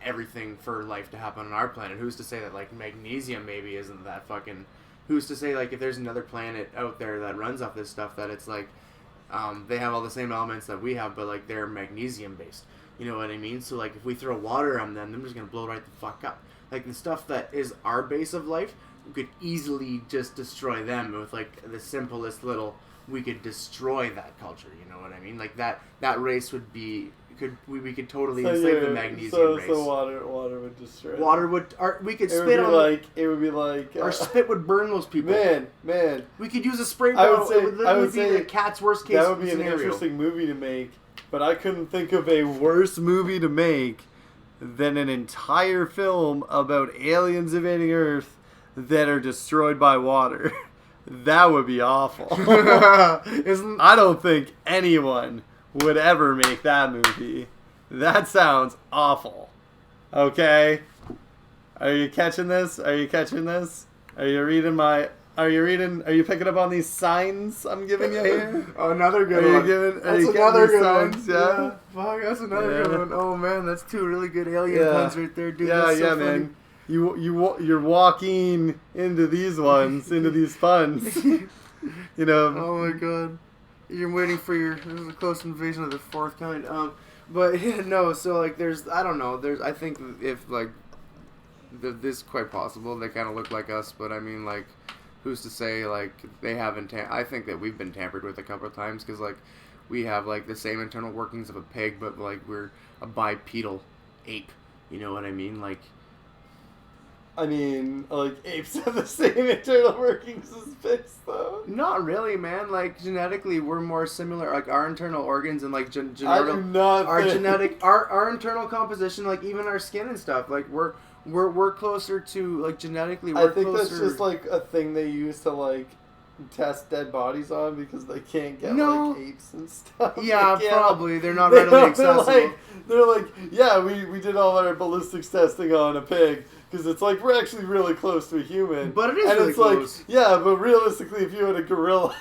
everything for life to happen on our planet. Who's to say that magnesium maybe isn't that fucking... Who's to say if there's another planet out there that runs off this stuff that it's they have all the same elements that we have, but they're magnesium based. You know what I mean? So if we throw water on them, they're just gonna blow right the fuck up. The stuff that is our base of life, we could easily just destroy them with the simplest little. We could destroy that culture. You know what I mean? That race would be. We could totally enslave the magnesium race. So water would destroy. Water would. We could spit on. It would be like. Our spit would burn those people. Man. We could use a spray bottle. I would say the cat's worst case that would be scenario. an interesting movie to make, but I couldn't think of a worse movie to make than an entire film about aliens invading Earth that are destroyed by water. That would be awful. I don't think anyone would ever make that movie. That sounds awful. Okay? Are you catching this? Are you reading my? Are you picking up on these signs I'm giving you here? Oh, another good Are you one. giving? Are That's you another getting good these one. signs? Yeah. Fuck, that's another Yeah. good one. Oh man, that's two really good alien Yeah. puns right there, dude. Yeah, That's so yeah, funny. man. You're walking into these ones, into these puns. You know. Oh my god. You're waiting for your. This is a close invasion of the fourth kind. But yeah, no. So like, I don't know. I think if like, this is quite possible. They kind of look like us, but I mean, like, who's to say like they haven't? I think that we've been tampered with a couple of times because like, we have like the same internal workings of a pig, but like we're a bipedal ape. You know what I mean? Like. I mean, like, apes have the same internal workings as pigs, though. Not really, man. Like, genetically, we're more similar. Like, our internal organs and, like, I do not our think- genetic... Our internal composition, like, even our skin and stuff, like, we're closer to, like, genetically, we're I think closer... that's just, like, a thing they use to, like, test dead bodies on because they can't get, No. like, apes and stuff. Yeah, They can't- probably. They're not They're readily accessible. They're like, yeah, we did all our ballistics testing on a pig because it's like we're actually really close to a human. But it is and really it's close. like, yeah, but realistically, if you had a gorilla,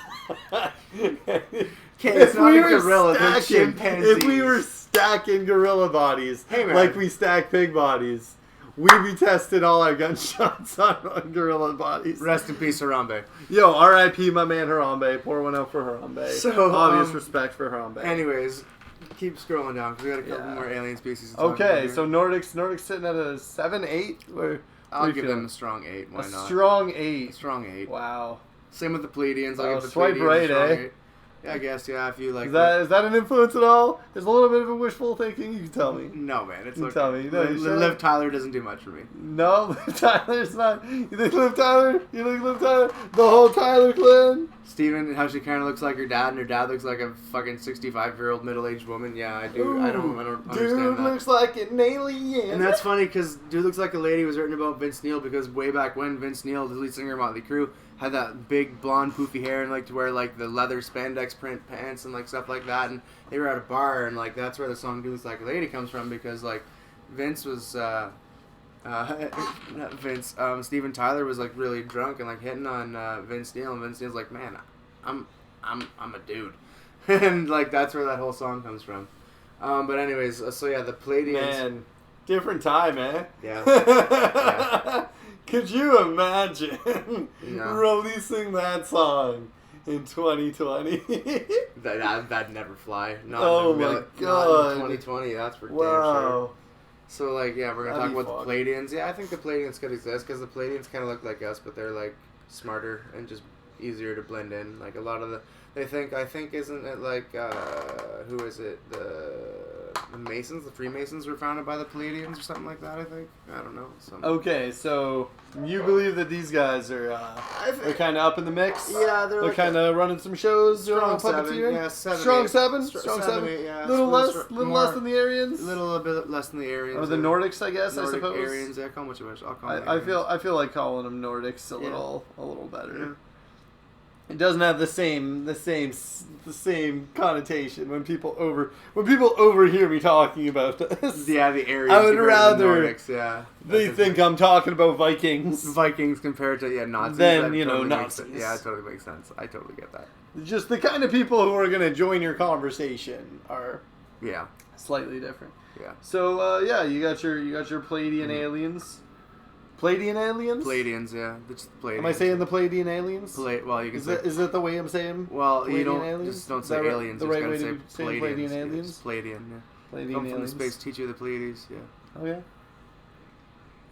It's not a gorilla, they're chimpanzees. if we were stacking gorilla bodies, Hey, man. like we stack pig bodies, we'd be testing all our gunshots on gorilla bodies. Rest in peace, Harambe. Yo, R.I.P. my man Harambe. Pour one out for Harambe. So, obvious respect for Harambe. Anyways, keep scrolling down, because we got a couple more alien species to talk about Okay, here. so Nordic's sitting at a 7-8. I'll give them a strong 8. Why a not? strong A 8. strong 8. Wow. Same with the Pleiadians. I'll Oh, give the swipe Pleiadians right, a strong eh? 8. Yeah, I guess, yeah, if you like... Is that an influence at all? There's a little bit of a wishful thinking. You can tell me. No, man, it's You okay. tell me. No, you sure? Liv Tyler doesn't do much for me. No, Tyler's not. You think Liv Tyler? You think Liv Tyler? The whole Tyler clan? Steven, how she kind of looks like her dad, and her dad looks like a fucking 65-year-old middle-aged woman. Yeah, I do. I don't understand Dude that. looks like an alien. And that's funny because Dude Looks Like a Lady was written about Vince Neil because way back when Vince Neil, the lead singer of Motley Crue, had that big blonde poofy hair and like to wear like the leather spandex print pants and like stuff like that, and they were at a bar and like that's where the song Dude Looks Like a Lady comes from because like Vince was not Vince Steven Tyler was like really drunk and like hitting on Vince Neil, and Vince Neil's like, man, I'm a dude. And like that's where that whole song comes from. But anyways, so yeah, the Pleiadians. Man, different time, eh? Yeah. Yeah. Could you imagine No. releasing that song in 2020? That'd never fly. Not Oh in my not God. in 2020, that's for damn Wow. sure. So like, yeah, we're gonna That'd talk be about the Pleiadians. Yeah, I think the Pleiadians could exist because the Pleiadians kind of look like us, but they're like smarter and just easier to blend in. Like a lot of I think isn't it like who is it? The Masons, the Freemasons were founded by the Pleiadians or something like that. I think I don't know. Okay, so you believe that these guys are they're kind of up in the mix? Yeah, They're like kind of running some shows. Doing strong a seven. puppeteer? Yeah, 7. Strong 8. 7. Str- Strong 7, 7. 8, yeah. Little More- less than the Aryans. Little bit less than the Aryans. Or the Nordics, I guess. Nordic I suppose. Aryans. Yeah, call them what you wish. I'll call them I Aryans. feel like calling them Nordics a Yeah. little better. Yeah. It doesn't have the same connotation when people overhear me talking about this. Yeah, the Aryans. I would compared to the rather Nordics, yeah. They think I'm talking about Vikings. Vikings compared to Nazis. Then, that you know, totally makes Nazis. sense. Yeah, it totally makes sense. I totally get that. Just the kind of people who are going to join your conversation are Yeah, slightly different. yeah. So yeah, you got your Pleiadian aliens. Pleiadian aliens? Pleiadians, yeah. Just Pleiadians. Am I saying the Pleiadian aliens? Well, you can say. Is that the way I'm saying? Well, you Pleiadian don't aliens? just don't Is say that aliens. the You right just way gotta to say say Pleiadians. Pleiadian Yeah, aliens? just Pleiadian, yeah. Pleiadian Come from the aliens. space teacher, the Pleiades, yeah. Okay.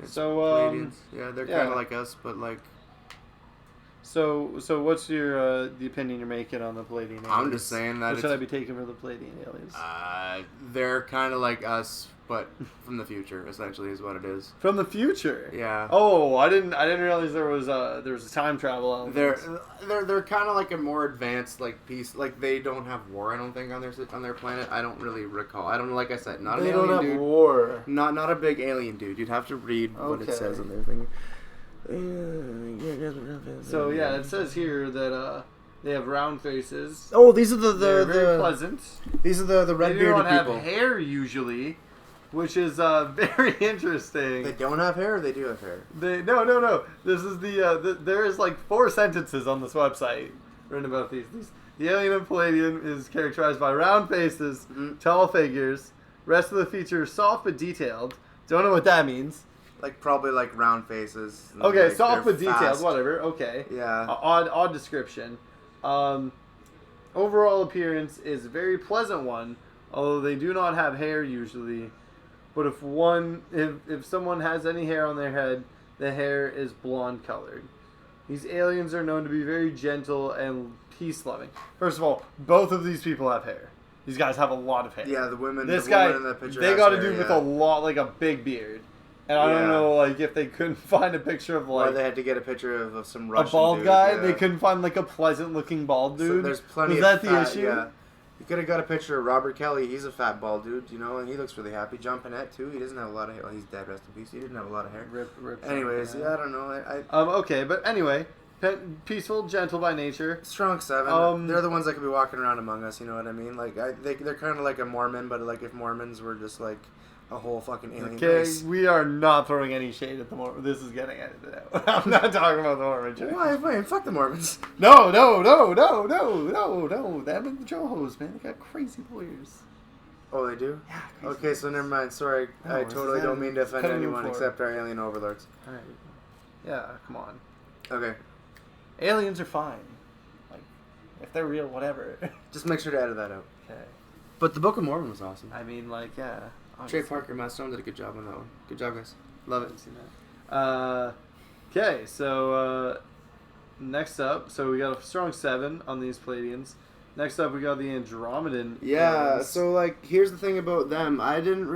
It's So, Pleiadians. Yeah, they're yeah. kind of like us, but like. So what's your the opinion you're making on the Pleiadian aliens? I'm just saying that What it's, should I be taking for the Pleiadian aliens? they're kind of like us, but from the future, essentially, is what it is. From the future. Yeah. Oh, I didn't realize there was a time travel element. They're kind of like a more advanced like piece. Like they don't have war. I don't think on their planet. I don't really recall. I don't know. Like I said, not an They alien don't have dude. war. Not a big alien dude. You'd have to read what it Okay. says on their thing. So yeah, it says here that they have round faces. Oh, these are They're very pleasant. These are the They red don't bearded have people. hair usually. which is very interesting. They don't have hair, or they do have hair? No. This is there is like 4 sentences on this website written about these. The alien in Palladium is characterized by round faces, tall figures. Rest of the feature is soft but detailed. Don't know what that means. Like probably like round faces. Okay, like, soft but they're detailed. fast. Whatever. Okay. Yeah. Odd description. Overall appearance is a very pleasant one, although they do not have hair usually. But if someone has any hair on their head, the hair is blonde colored. These aliens are known to be very gentle and peace-loving. First of all, both of these people have hair. These guys have a lot of hair. Yeah, the women. This the guy, woman in the picture they has got to hair, do with a lot, like a big beard. And I don't know, like, if they couldn't find a picture of, like... Or they had to get a picture of some Russian a bald dude, guy? yeah. They couldn't find, like, a pleasant-looking bald dude? So there's plenty Was of that fat, the issue? Yeah. You could have got a picture of Robert Kelly. He's a fat bald dude, you know, and he looks really happy. John Panette, too. He doesn't have a lot of hair. Well, he's dead, rest in peace. He didn't have a lot of hair. Rip Anyways, yeah, I don't know. Okay, but anyway, peaceful, gentle by nature. Strong 7. They're the ones that could be walking around among us, you know what I mean? Like, they're kind of like a Mormon, but like if Mormons were just like a whole fucking alien race. We are not throwing any shade at the Mormons. This is getting edited out. I'm not talking about the Mormon church. Why? Fuck the Mormons. No. Them and the Johos, man. They got crazy lawyers. Oh, they do? Yeah. Okay, so never mind. Sorry. No, I totally don't mean to offend cutting you anyone for- except our alien overlords. Alright. Yeah, come on. Okay. Aliens are fine. Like, if they're real, whatever. Just make sure to edit that out. Okay. But the Book of Mormon was awesome. I mean, like, yeah. Trey obviously. Parker, Matt Stone did a good job on that one. Good job, guys. Love it. Okay, so next up, so we got a strong 7 on these Palladians. Next up, we got the Andromedan. Yeah, aliens. so, like, here's the thing about them. I've been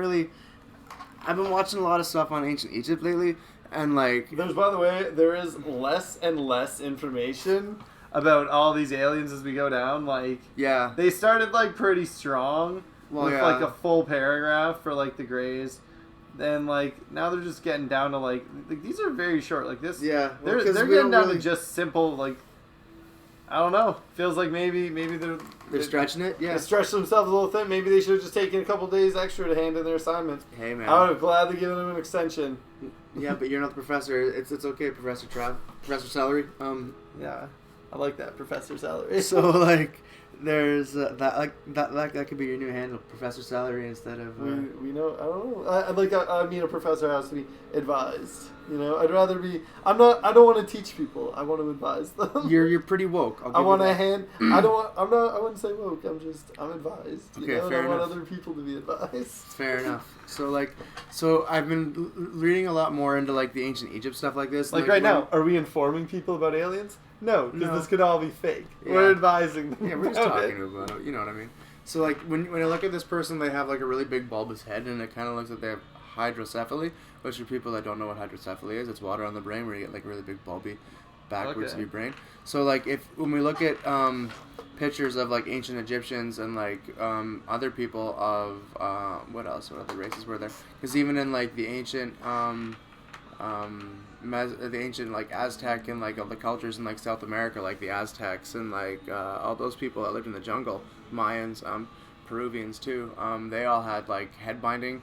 watching a lot of stuff on ancient Egypt lately, and, like... By the way, there is less and less information about all these aliens as we go down. Like, Yeah. they started, like, pretty strong Well, with, yeah. like, a full paragraph for, like, the Greys. Then, like, now they're just getting down to, like these are very short. Like, this... Yeah. They're Well, 'cause getting we don't down really- to just simple, like... I don't know. Feels like maybe They're stretching it? they Yeah. stretched themselves a little thin. Maybe they should have just taken a couple days extra to hand in their assignment. Hey, man. I would have gladly given them an extension. Yeah, but you're not the professor. It's okay, Professor Trav. Professor Celery. Yeah, I like that, Professor Salary. So, like... There's that could be your new handle, Professor Salary, instead of. We know. I don't know. I mean, a professor has to be advised. You know, I'd rather be. I don't want to teach people. I want to advise them. You're pretty woke. I want to hand. I don't want. I'm not. I wouldn't say woke. I'm advised. Okay, You know? fair And I want enough. other people to be advised. Fair enough. So I've been reading a lot more into like the ancient Egypt stuff like this. Like right now, are we informing people about aliens? No, because No. this could all be fake. Yeah. We're advising them. Yeah, we're just about talking it. about it. You know what I mean? So like when I look at this person, they have like a really big bulbous head, and it kind of looks like they have hydrocephaly. Which for people that don't know what hydrocephaly is, it's water on the brain where you get like really big bulby backwards of Okay. your brain. So like when we look at pictures of like ancient Egyptians and like other people of what other races were there? Because even in like the ancient the ancient like Aztec and like all the cultures in like South America, like the Aztecs and like all those people that lived in the jungle, Mayans, Peruvians too. They all had like head binding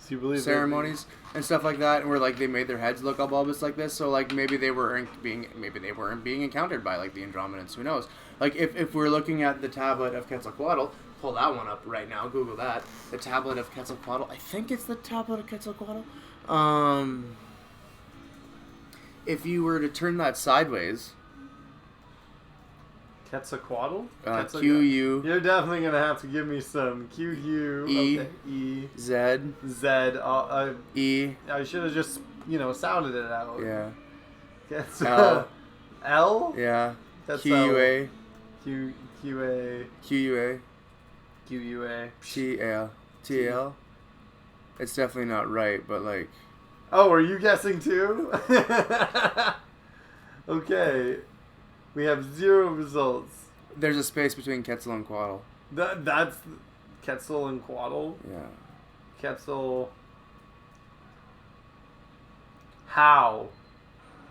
So you believe ceremonies and stuff like that, and where like they made their heads look all bulbous like this. So like maybe they weren't being encountered by like the Andromedans. Who knows? Like if we're looking at the tablet of Quetzalcoatl. Pull that one up right now. Google that. The tablet of Quetzalcoatl. I think it's the tablet of Quetzalcoatl. If you were to turn that sideways, Quetzalcoatl? Q-U... You're definitely going to have to give me some Q-U. E. Okay. E. Z. Z. E. I should have just, sounded it out. Yeah. L. L? Yeah. That's Q-U-A. Q-A. Q-U-A. Q-U-A. T-L. T-L. It's definitely not right, but like... Oh, are you guessing too? Okay. We have 0 results. There's a space between Quetzal and Quatl. That's Quetzal and Quatl. Yeah. Quetzal. How?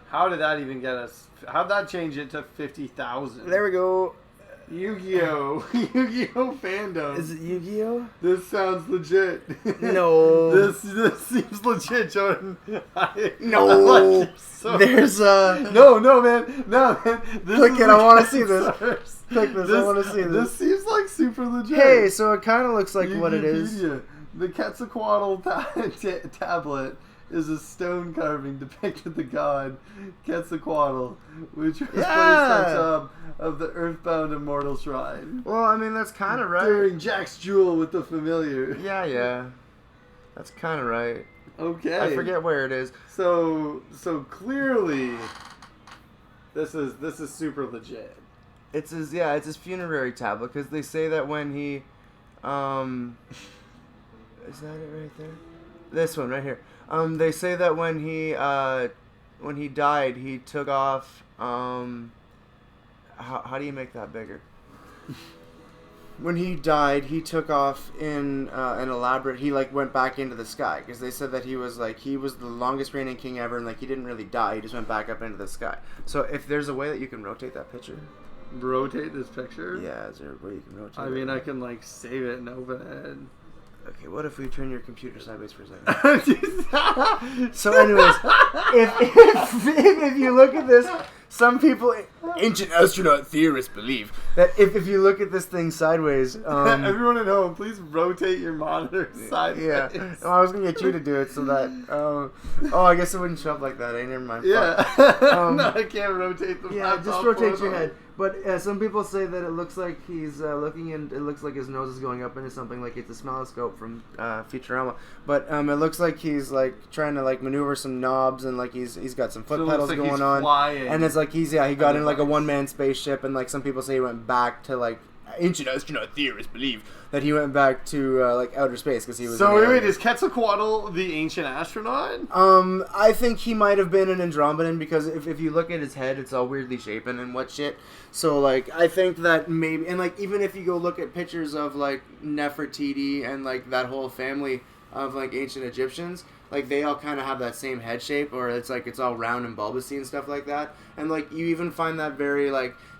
How did that even get us? How'd that change it to 50,000? There we go. Yu-Gi-Oh! Yu-Gi-Oh! Fandom. Is it Yu-Gi-Oh? This sounds legit. No. This seems legit, Jordan. No. like you so There's No, man. This Click is it, the I wanna see cat this. source. Click this, I wanna see this. This seems like super legit. Hey, so it kind of looks like what it is. Wikipedia. The Quetzalcoatl tablet is a stone carving depicting the god Quetzalcoatl, which was placed on top of the earthbound immortal shrine. Well, I mean, that's kind of right. During Jack's duel with the familiar. Yeah. That's kind of right. Okay. I forget where it is. So clearly, this is super legit. It's his funerary tablet because they say that when he, is that it right there? This one right here. They say that when he died, he took off. How do you make that bigger? When he died, he took off in an elaborate. He went back into the sky because they said that he was the longest reigning king ever, and he didn't really die. He just went back up into the sky. So if there's a way that you can rotate that picture. Rotate this picture? Yeah, is there a way you can rotate it? I mean, I can save it and open it. Okay, what if we turn your computer sideways for a second? So anyways, if you look at this, some people, Ancient astronaut theorists believe that if you look at this thing sideways, everyone at home, please rotate your monitor sideways. Yeah. Well, I was gonna get you to do it so that. I guess it wouldn't show up like that. Never mind. Yeah. No, I can't rotate the. Yeah, just rotate your head. But some people say that it looks like he's looking, and it looks like his nose is going up into something like it's a smelloscope from Futurama. But it looks like he's trying to maneuver some knobs, and he's got some foot pedals going on. Flying. And it's he got in a one-man spaceship, and some people say he went back to ancient astronaut theorists believe that he went back to outer space because he was. So wait, is Quetzalcoatl the ancient astronaut? I think he might have been an Andromedan because if you look at his head, it's all weirdly shapen and what shit. So I think that maybe, and even if you go look at pictures of Nefertiti and that whole family of ancient Egyptians, they all kind of have that same head shape, or it's it's all round and bulbousy and stuff like that. And you even find that very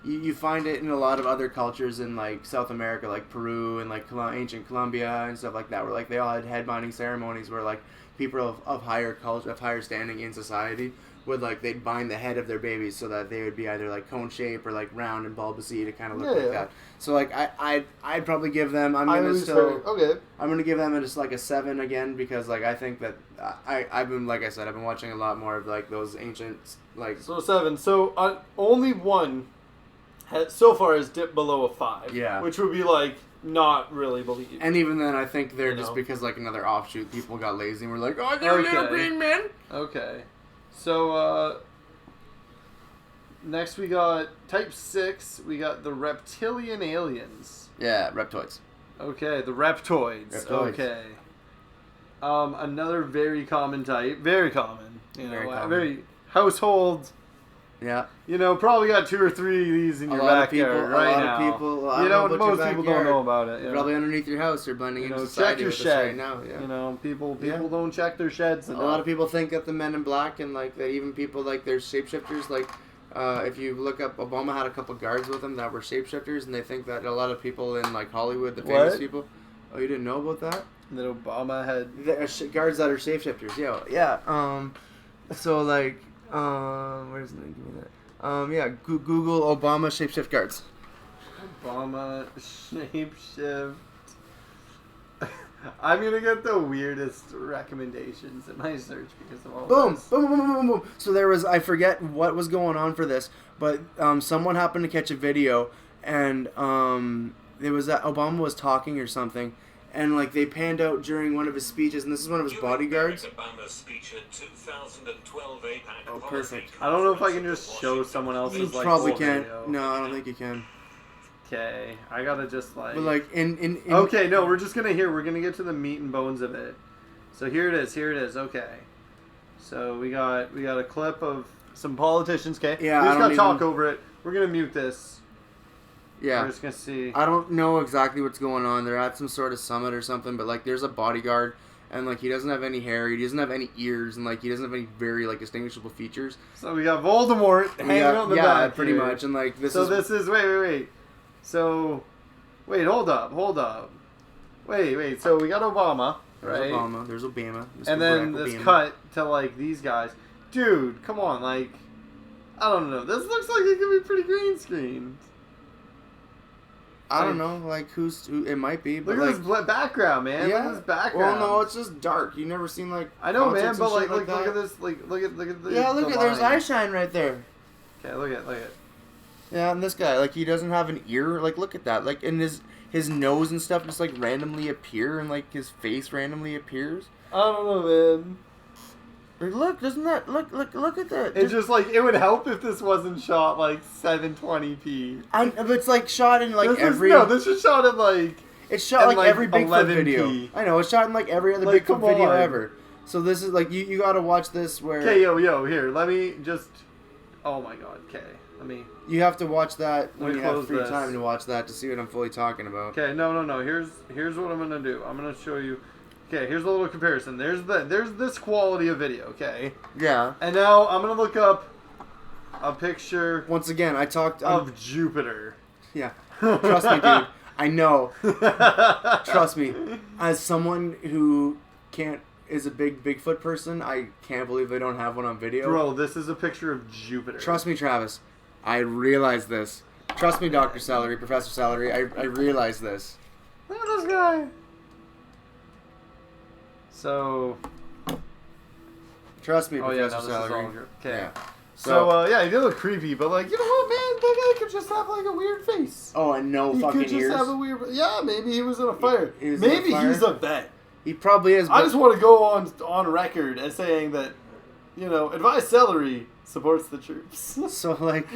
you find it in a lot of other cultures in South America, like Peru and ancient Colombia and stuff like that, where they all had head binding ceremonies where people of higher culture, of higher standing in society would they'd bind the head of their babies so that they would be either cone shape or round and bulbousy to kind of look like that. So I'd probably give them. I'm gonna give them just a 7 again because I think that I've been I've been watching a lot more of those ancient So 7. So only one so far has dipped below a 5. Yeah. Which would be not really believed. And even then, I think they're just because another offshoot, people got lazy and were oh, they're little green men. Okay. So, next we got Type 6. We got the reptilian aliens. Yeah, reptoids. Okay, the reptoids. Okay. Another very common type. Very common. Very common. Very household. Yeah. Probably got 2 or 3 of these in your backyard right now. Most people don't know about it. Probably underneath your house or blending into society check your shed right now. Yeah. People don't check their sheds. A lot of people think that the Men in Black and that even people there's shapeshifters. If you look up, Obama had a couple guards with him that were shapeshifters, and they think that a lot of people in Hollywood, the famous people. Oh, you didn't know about that? That Obama had guards that are shapeshifters. Yeah. So where's the name? Give me that. Google Obama shapeshift guards. Obama shapeshift. I'm gonna get the weirdest recommendations in my search because of all this. Boom. So there was, I forget what was going on for this, but someone happened to catch a video, and it was that Obama was talking or something. And they panned out during one of his speeches, and this is one of his bodyguards. Obama's speech in 2012 Oh, perfect. I don't know if I can just show someone else's You probably full can't. video. No, I don't think you can. Okay, I gotta just But in Okay, no, we're just gonna we're gonna get to the meat and bones of it. So here it is. Okay. So we got a clip of some politicians. Okay. Yeah. We just gotta talk over it. We're gonna mute this. Yeah. We're just gonna see. I don't know exactly what's going on. They're at some sort of summit or something, but there's a bodyguard, and he doesn't have any hair, he doesn't have any ears, and he doesn't have any very distinguishable features. So we got Voldemort hanging out in the back. Yeah, pretty much, and this is wait. So, wait, hold up. Wait. So we got Obama, There's right? Obama. There's Obama. Mr. And then Barack this Obama. cut to like these guys. Dude, come on, like, I don't know. This looks like it could be pretty green screened. I don't know, like who it might be, but Look like at this background, man. yeah. Look at this background. Well, no, it's just dark. You never seen like I know, man, concerts but and like, shit look that? at this, like, look at the Yeah, look the at there's eye lines. shine right there. Okay, look at. Yeah, and this guy, like, he doesn't have an ear. Like, look at that. Like, and his nose and stuff just like randomly appear, and like his face randomly appears. I don't know, man. Or look, doesn't that look at that? It's just like it would help if this wasn't shot like 720p. But it's like shot in like this is shot at like. It's shot in, like like, every Bigfoot 11p. video. I know, it's shot in like every other Like, Bigfoot come video on. ever. So this is like you gotta watch this where Okay, yo, here. Let me just. Oh my god. Okay, let me. you have to watch that when Let me you have close free this. time to watch that to see what I'm fully talking about. Okay, no. Here's what I'm gonna do. I'm gonna show you. Okay, here's a little comparison. There's this quality of video. Okay, Yeah. and now I'm gonna look up a picture Once again, I talked of Jupiter. yeah. Trust me, dude. I know. Trust me. As someone who is a big Bigfoot person, I can't believe they don't have one on video. Bro, this is a picture of Jupiter. Trust me, Travis. I realize this. Trust me, Dr. Celery, Professor Celery. I realize this. Look at this guy. So. Trust me, Oh yeah, Professor no, this is Celery. all good. Okay. Yeah. So, yeah, he did look creepy, but like, you know what, man? That guy could just have like a weird face. Oh, and no He fucking could just ears. have a weird. Yeah, maybe he was in a fire. He was in a Maybe fire? he's a vet. He probably is. I But just want to go on record as saying that, you know, Advice Celery supports the troops. so like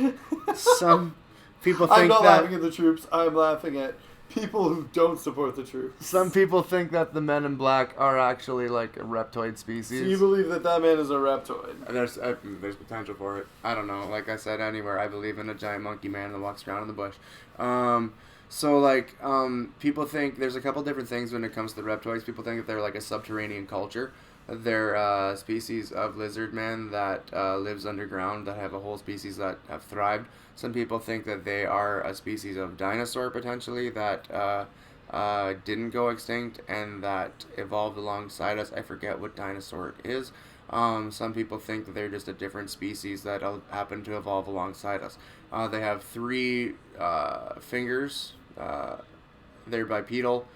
some people I'm think not that laughing at the troops. I'm laughing at people who don't support the troops. some people think that the Men in Black are actually like a reptoid species. So you believe that that man is a reptoid? There's potential for it. I don't know. Like I said, anywhere I believe in a giant monkey man that walks around in the bush. So like people think there's a couple different things when it comes to the reptoids. People think that they're like a subterranean culture. They're a species of lizard man that lives underground that have a whole species that have thrived. Some people think that they are a species of dinosaur potentially that didn't go extinct and that evolved alongside us. I forget what dinosaur it is. Some people think that they're just a different species that happen to evolve alongside us. They have 3 fingers. They're bipedal.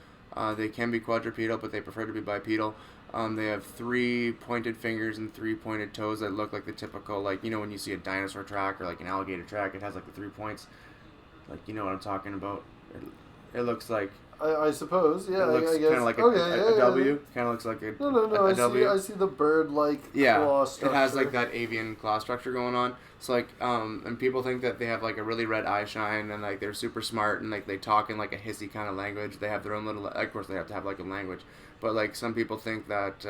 They can be quadrupedal, but they prefer to be bipedal. They have 3 pointed fingers and 3 pointed toes that look like the typical, like, you know, when you see a dinosaur track or like an alligator track, it has like the 3 points. Like, you know what I'm talking about. It looks like. I suppose, yeah. It looks I guess. kind of like a W. Kind of looks like a No. a W. I see the bird-like Yeah, claw it structure. has like that avian claw structure going on. So like, and people think that they have like a really red eye shine and like they're super smart and like they talk in like a hissy kind of language. They have their own little. Of course, they have to have like a language, but like some people think that.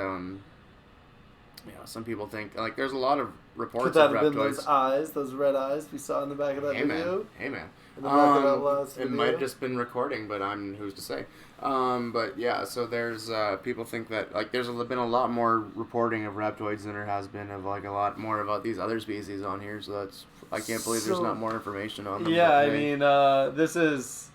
Some people think like there's a lot of reports Could that of have been reptoids. those eyes, those red eyes we saw in the back of that Hey video? man, hey man. In the back of that last It video? might have just been recording, but who's to say? But yeah, so there's people think that like there's been a lot more reporting of reptoids than there has been of like a lot more about these other species on here. So that's I can't believe there's So- not more information on them. Yeah, but, I hey. mean, this is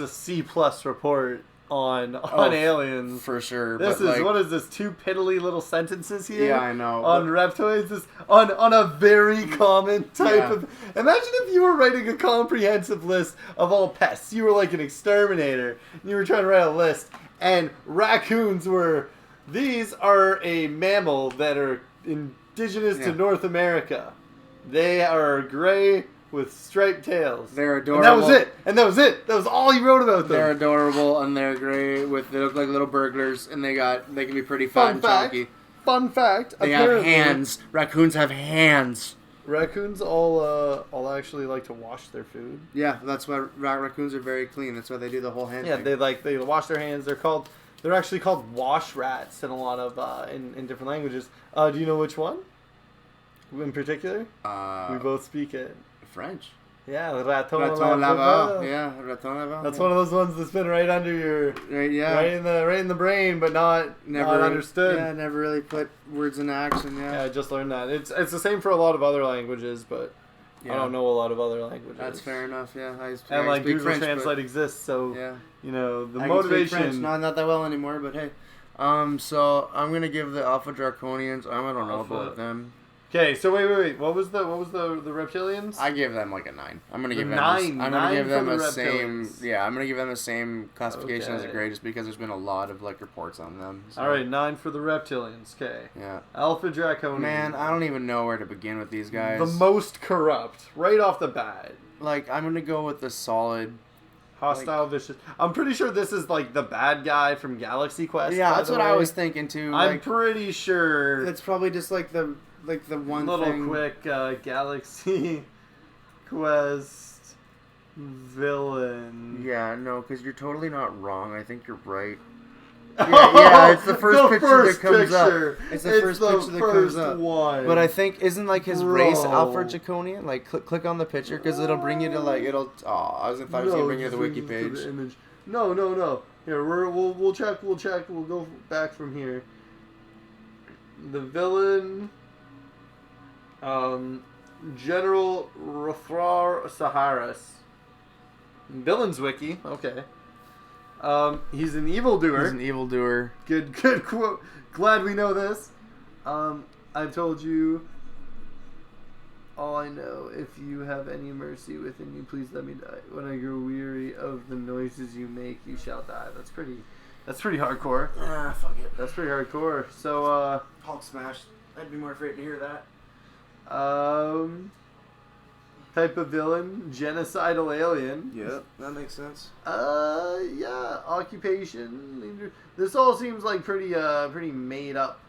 a C+ report on aliens. for sure. This but, is like, what is this? 2 piddly little sentences here. Yeah, I know. On reptoids, this, on a very common type Yeah. of. Imagine if you were writing a comprehensive list of all pests. You were like an exterminator. And you were trying to write a list, and raccoons were. These are a mammal that are indigenous to Yeah. North America. They are gray with striped tails. They're And adorable. that was it. That was all he wrote about them. They're adorable and they're gray. They look like little burglars, and they can be pretty fat Fun and fact. chunky. Fun fact. They have apparently, hands. Raccoons have hands. Raccoons all actually like to wash their food. Yeah, that's why raccoons are very clean. That's why they do the whole hand Yeah, thing. they wash their hands. They're actually called wash rats in a lot of in different languages. Do you know which one? In particular, we both speak it. French. Yeah, raton Raton laveur. laveur. Yeah, raton laveur. That's one of those ones that's been right under your Right, yeah. right in the brain, but not understood. Yeah, never really put words into action. Yeah, Yeah. I just learned that. It's the same for a lot of other languages, but I don't know a lot of other languages. That's fair enough. Yeah, And like speak Google French, Translate but, exists, so yeah, you know the I can speak French. motivation. Not that well anymore, but hey. So I'm gonna give the Alpha Draconians. I don't know about them. Okay, so wait. What was the reptilians? I give them like a 9. I'm gonna give them. Nine. I'm gonna give Nine them for the the same. reptilians. Yeah, I'm gonna give them the same classification as a Okay. grade, just because there's been a lot of like reports on them. So. All right, 9 for the reptilians. Okay. Yeah. Alpha Draconian. Man, I don't even know where to begin with these guys. The most corrupt, right off the bat. Like, I'm gonna go with the solid. Hostile, vicious. I'm pretty sure this is like the bad guy from Galaxy Quest. Yeah, by that's the what I way. was thinking too. I'm Like, pretty sure. it's probably just like the one little thing. quick Galaxy Quest villain. Yeah, no, because you're totally not wrong. I think you're right. Yeah, it's the first picture that comes up. It's the first picture that comes up. One. But I think isn't like his race Bro. Alpha Draconian? Like click on the picture because it'll bring you to like it'll. Oh, I was thought it was gonna bring you to the wiki just page. the image. No. Here we'll check. We'll go back from here. The villain, General Rothrar Saharis. Villains wiki. Okay. He's an evildoer. He's an evildoer. Good quote. Glad we know this. I've told you all I know. If you have any mercy within you, please let me die. When I grow weary of the noises you make, you shall die. That's pretty hardcore. Ah, fuck it. That's pretty hardcore. So, Hulk smash. I'd be more afraid to hear that. type of villain, genocidal alien. Yep, that makes sense. Yeah, occupation, leader. This all seems like pretty made up.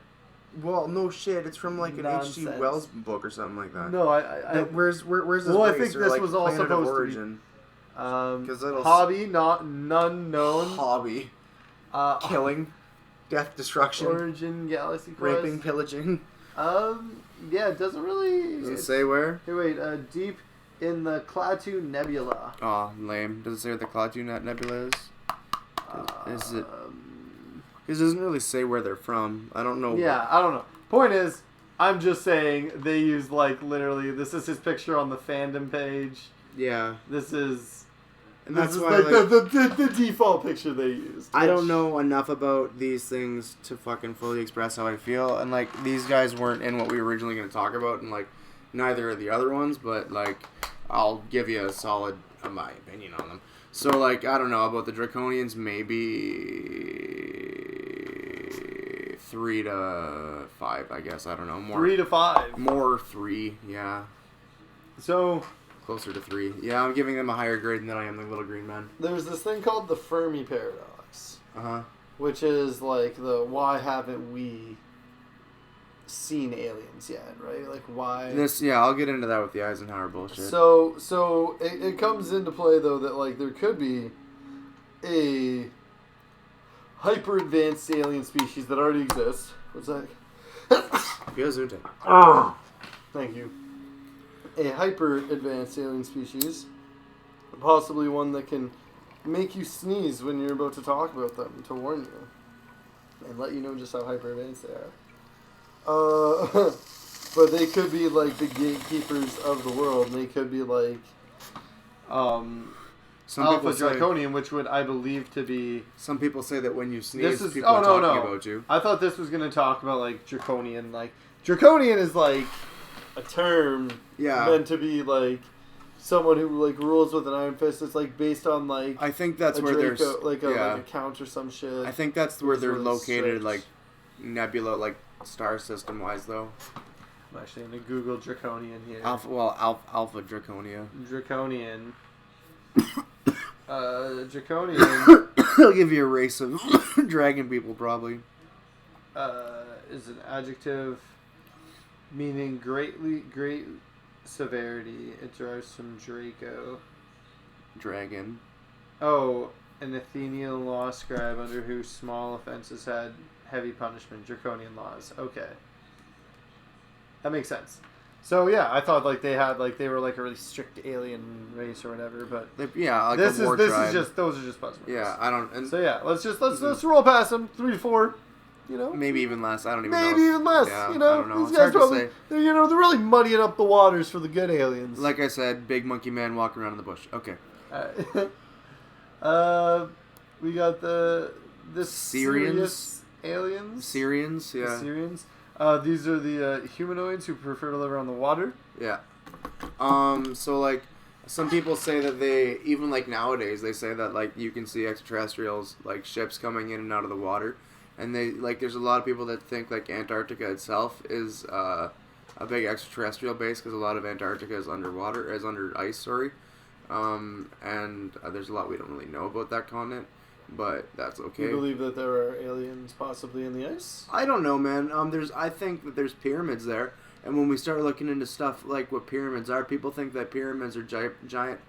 Well, no shit. It's from like an H.G. Nonsense. Wells book or something like that. No, Where's this? Well, I race think or, this like, was all planet of supposed to be- origin? 'Cause it'll- hobby, none known. Hobby, killing, death, destruction, Origin, Galaxy Quest. raping, pillaging. Yeah, it doesn't really. Does it say where? Here, wait. Deep in the Klaatu Nebula. Oh, lame. Does it say what the Klaatu Nebula is? Is it? It doesn't really say where they're from. I don't know. Yeah, I don't know. Point is, I'm just saying they used like literally. This is his picture on the fandom page. Yeah. This is. And This that's is why like like, the default picture they used. I which- don't know enough about these things to fucking fully express how I feel. And like these guys weren't in what we were originally going to talk about, and like neither are the other ones. But like I'll give you a solid my opinion on them. So like I don't know about the Draconians, maybe 3 to 5. I guess I don't know more. 3 to 5. More 3, yeah. So Closer to 3. Yeah, I'm giving them a higher grade than I am the Little Green Men. there's this thing called the Fermi paradox, Uh-huh. which is like the why haven't we seen aliens yet, right? Like why? I'll get into that with the Eisenhower bullshit. So it comes into play though that like there could be a hyper advanced alien species that already exists. What's that? Gesundheit. Thank you. A hyper advanced alien species, possibly one that can make you sneeze when you're about to talk about them to warn you and let you know just how hyper advanced they are. But they could be like the gatekeepers of the world. And they could be like Some Alpha people say, Draconian, which would I believe to be. some people say that when you sneeze, This is people are talking no. about you. I thought this was going to talk about like Draconian. Like Draconian is like a term Yeah. meant to be like someone who like rules with an iron fist. It's like based on like I think that's a where Draco, there's like a count or some shit. I think that's where It's they're really located, strict. like nebula, like star system wise, though. I'm actually going to Google Draconian here. Alpha Draconia. Draconian. Draconian They'll give you a race of dragon people, probably. is an adjective meaning great severity. It derives from Draco. Dragon. Oh, an Athenian law scribe under whose small offenses had heavy punishment. Draconian laws. Okay. That makes sense. So yeah, I thought like they were like a really strict alien race or whatever, but Yeah, like this a war is tribe. just those are just buzzwords. Yeah, I don't. And So yeah, let's roll past them. 3 to 4. you know? Maybe even less. I don't even know. Maybe even less, Yeah, you know? I don't know. These It's guys hard to probably, say. they're really muddying up the waters for the good aliens. Like I said, big monkey man walking around in the bush. Okay. Alright. We got the Syrians. Sirius aliens. Syrians, The yeah. Syrians. These are the humanoids who prefer to live around the water. Yeah. So like some people say that they even like nowadays they say that like you can see extraterrestrials like ships coming in and out of the water, and they like there's a lot of people that think like Antarctica itself is a big extraterrestrial base because a lot of Antarctica is underwater, is under ice, sorry. And there's a lot we don't really know about that continent, but that's okay. You believe that there are aliens possibly in the ice? I don't know, man. I think that there's pyramids there, and when we start looking into stuff like what pyramids are, people think that pyramids are giant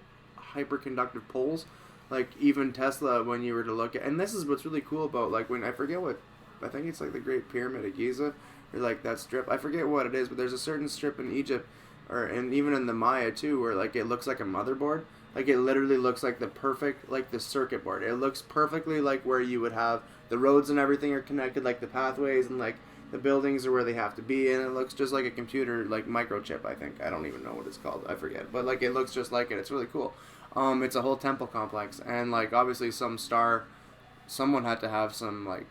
hyperconductive poles. Like even Tesla, when you were to look at, and this is what's really cool about like when I think it's like the Great Pyramid of Giza, or like that strip. I forget what it is, but there's a certain strip in Egypt, and even in the Maya too, where like it looks like a motherboard. Like it literally looks like the circuit board. It looks perfectly like where you would have the roads and everything are connected, like the pathways and like the buildings are where they have to be, and it looks just like a computer, like microchip. I think I don't even know what it's called. I forget, but like it looks just like it. It's really cool. It's a whole temple complex, and like obviously someone had to have some like.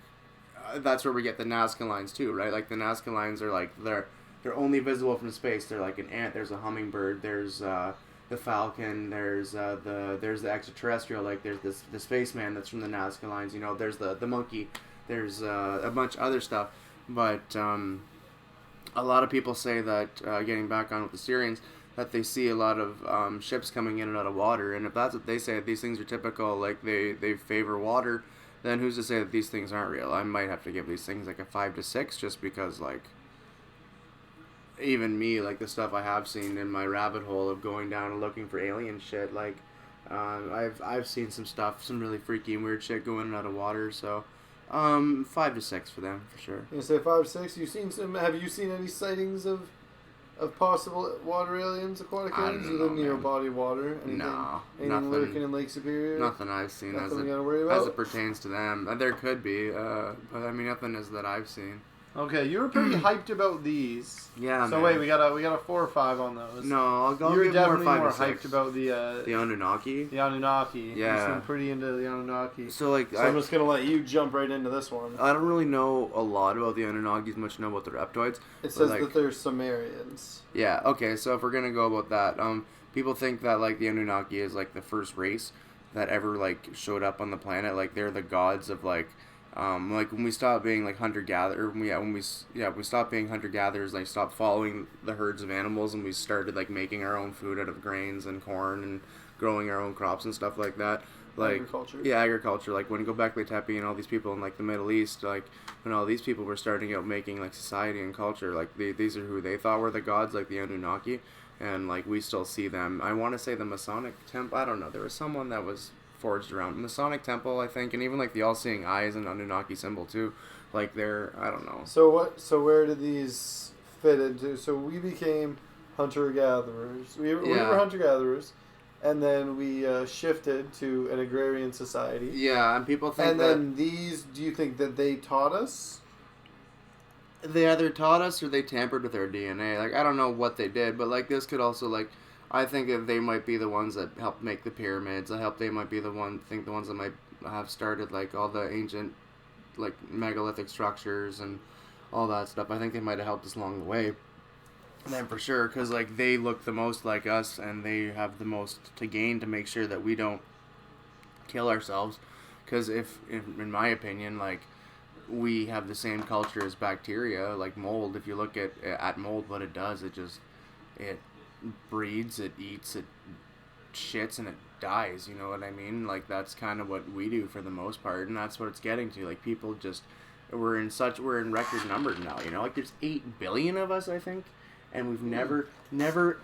That's where we get the Nazca lines too, right? Like the Nazca lines are like they're only visible from space. They're like an ant. There's a hummingbird. There's the falcon. There's the extraterrestrial. Like there's the spaceman that's from the Nazca lines. You know, there's the monkey. There's a bunch of other stuff. But a lot of people say that getting back on with the Syrians, that they see a lot of ships coming in and out of water. And if that's what they say, that these things are typical, like they favor water, then who's to say that these things aren't real? I might have to give these things like a 5 to 6 just because like. Even me, like the stuff I have seen in my rabbit hole of going down and looking for alien shit, like I've seen some stuff, some really freaky and weird shit going in and out of water. So 5 to 6 for them for sure. You say 5, 6. Have you seen any sightings of possible water aliens, aquatic aliens, or near body water? Anything, no, anything nothing lurking in Lake Superior? Nothing I've seen Nothing we gotta worry about? as it pertains to them. There could be, but I mean nothing is that I've seen. Okay, you were pretty hyped about these. Yeah. So man. wait, we got a 4 or 5 on those. No, I'll you were give definitely more 5 more to hyped 6. about the Anunnaki. The Anunnaki. Yeah. You seem pretty into the Anunnaki. So like, I'm just gonna let you jump right into this one. I don't really know a lot about the Anunnaki as much as I know about the reptoids. It says like, that they're Sumerians. Yeah. Okay. So if we're gonna go about that, people think that like the Anunnaki is like the first race that ever like showed up on the planet. Like they're the gods of like when we stopped being like hunter gatherer, when we stopped being hunter gatherers, like stopped following the herds of animals, and we started like making our own food out of grains and corn and growing our own crops and stuff like that. Like Agriculture. Yeah, agriculture. Like when Göbekli Tepe and all these people in like the Middle East, like when all these people were starting out making like society and culture, like these are who they thought were the gods, like the Anunnaki, and like we still see them. I want to say the Masonic Temple. I don't know. There was someone that was forged around Masonic Temple, I think, and even like the all-seeing eyes and Anunnaki symbol too. Like they're, I don't know. So where did these fit into? So we became hunter-gatherers. We were hunter-gatherers, and then we shifted to an agrarian society. Yeah, and people think and then these, do you think that they taught us? They either taught us or they tampered with our DNA. Like I don't know what they did, but like this could also like. I think that they might be the ones that helped make the pyramids. They might be the ones that might have started like all the ancient, like megalithic structures and all that stuff. I think they might have helped us along the way. And then for sure, because like they look the most like us, and they have the most to gain to make sure that we don't kill ourselves. Because in my opinion, like we have the same culture as bacteria, like mold. If you look at mold, what it does, it breeds, it eats, it shits, and it dies. You know what I mean? Like that's kind of what we do for the most part, and that's what it's getting to. Like people just we're in record numbers now. You know, like there's 8 billion of us, I think, and we've never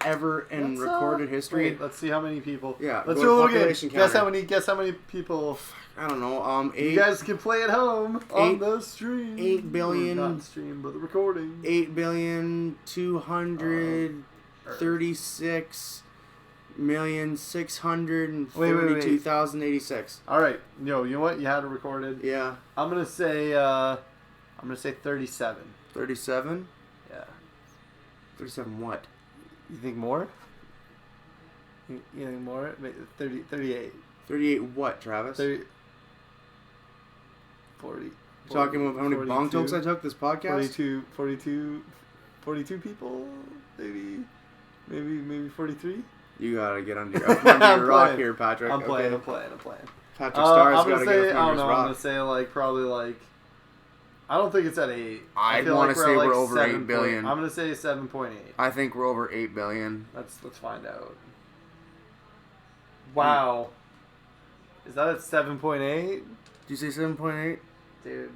ever in recorded history. Wait, let's see how many people. Yeah, let's do a little game. population counter. Guess how many people. I don't know. 8. You guys can play at home on the stream. 8 billion. Or not stream, but the recording. 8,236,642,086. All right, you know what? You had it recorded. Yeah. I'm gonna say I'm gonna say 37. 37? Yeah. 37 what? You think more? You think more? 38. 38 what, Travis? 30, 40. Talking about how many bong tokes I took this podcast? 42 people? Maybe 43? You gotta get under your rock here, Patrick. I'm playing. Patrick Starr's I'm gotta gonna say, get up from his I'm rock. gonna say like probably like. I don't think it's at 8. I'd feel wanna like say at, we're over 8 7 billion. I'm gonna say 7.8. I think we're over 8 billion. Let's find out. Wow. Is that at 7.8? Did you say 7.8? Dude.